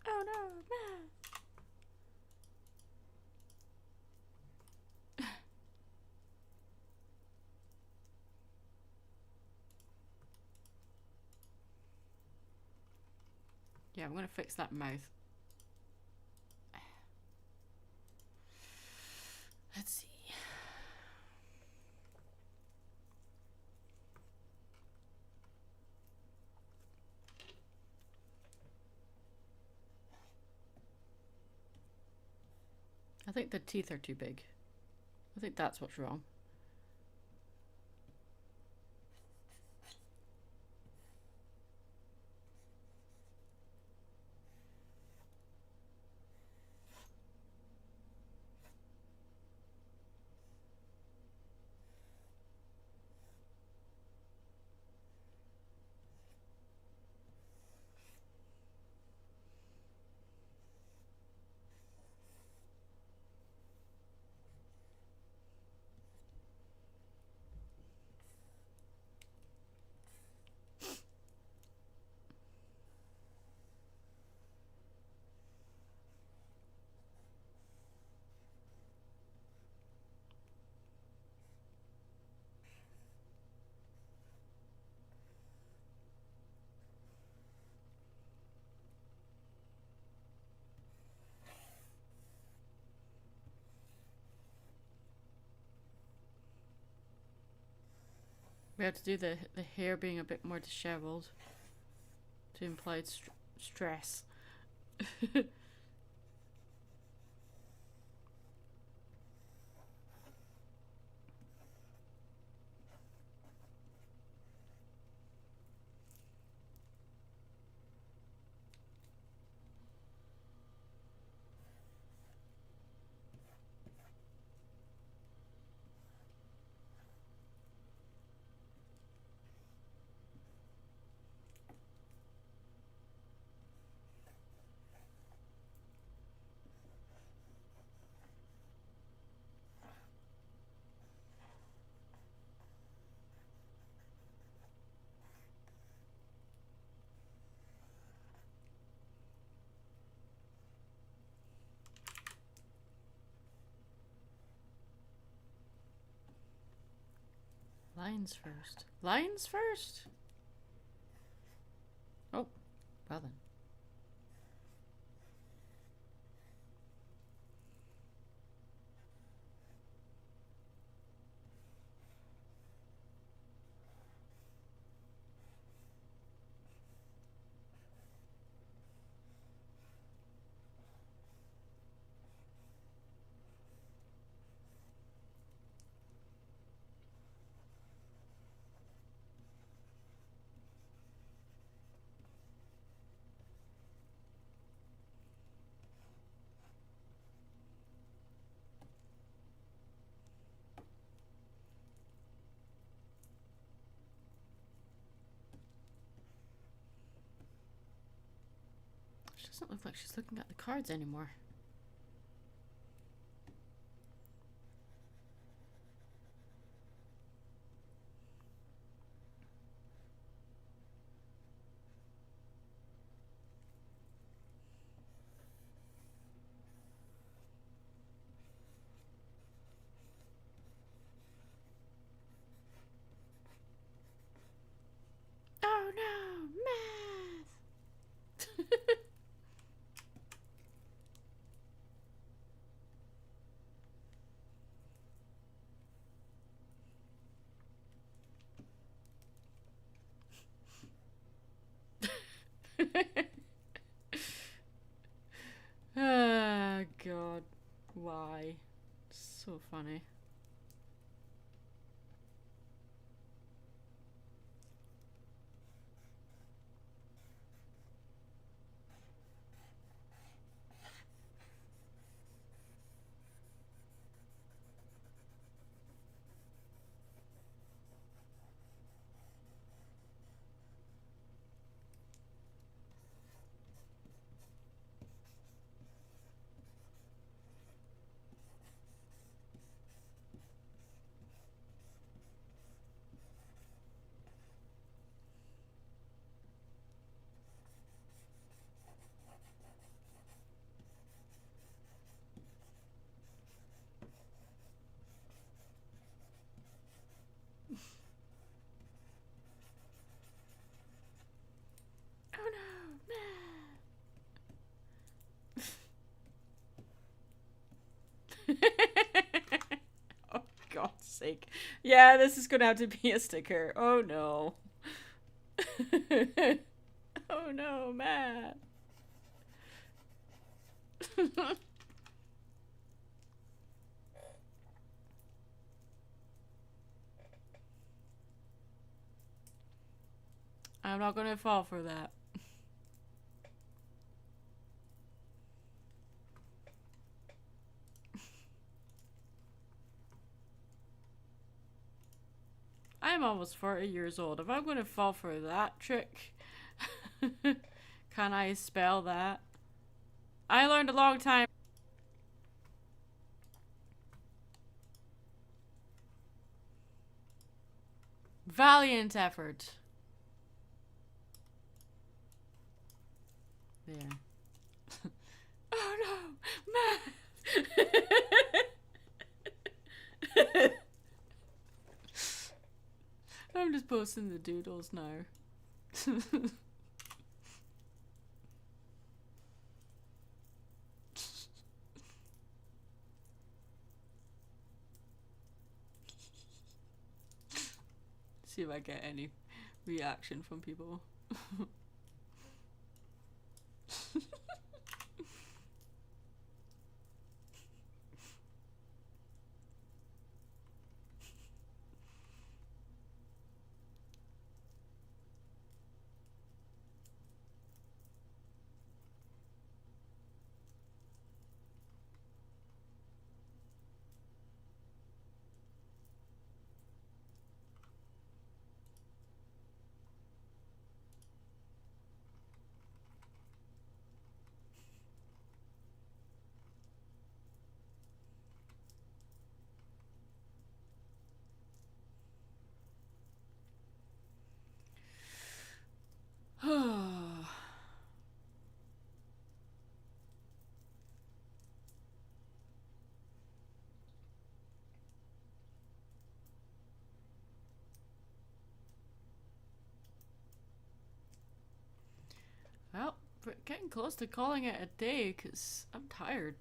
Oh no, math. Yeah, I'm gonna fix that mouth. Let's see. I think the teeth are too big. I think that's what's wrong. We have to do the hair being a bit more disheveled to imply stress. Lines first. Lines first? Oh, well then. She doesn't look like she's looking at the cards anymore. Why? So funny. Oh no, oh God's sake. Yeah, this is gonna have to be a sticker. Oh no. Oh no, Matt. I'm not gonna fall for that. I'm almost 40 years old. If I'm gonna fall for that trick, can I spell that? I learned a long time. Valiant effort. There. Oh no! Math! I'm just posting the doodles now. See if I get any reaction from people. Well, we're getting close to calling it a day because I'm tired.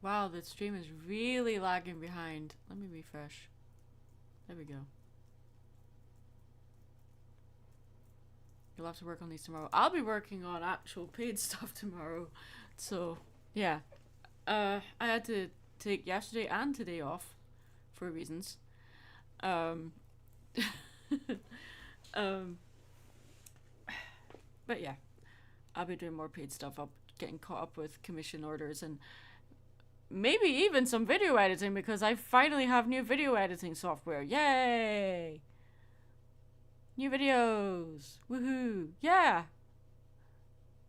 Wow, the stream is really lagging behind. Let me refresh. There we go. You'll have to work on these tomorrow. I'll be working on actual paid stuff tomorrow. So, yeah. I had to take yesterday and today off for reasons. But yeah. I'll be doing more paid stuff up, getting caught up with commission orders and maybe even some video editing because I finally have new video editing software. Yay! New videos! Woohoo! Yeah!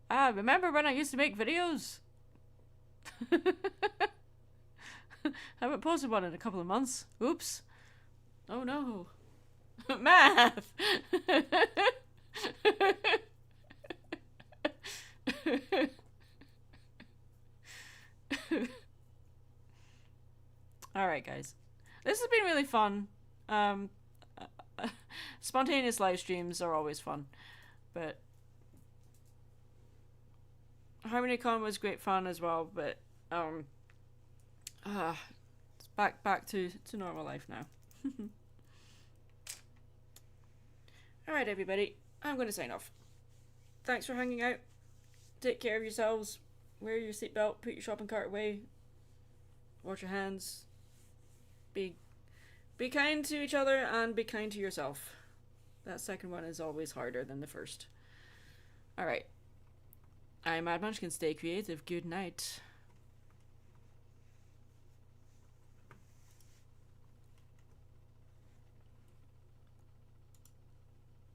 Remember when I used to make videos? Haven't posted one in a couple of months. Oops. Oh no. Math! Alright, guys. This has been really fun. Spontaneous live streams are always fun. But Harmonycon was great fun as well, but it's back to normal life now. All right, everybody, I'm going to sign off. Thanks for hanging out. Take care of yourselves. Wear your seatbelt. Put your shopping cart away. Wash your hands. Be kind to each other and be kind to yourself. That second one is always harder than the first. All right. I'm Mad Munchkin. Stay creative. Good night.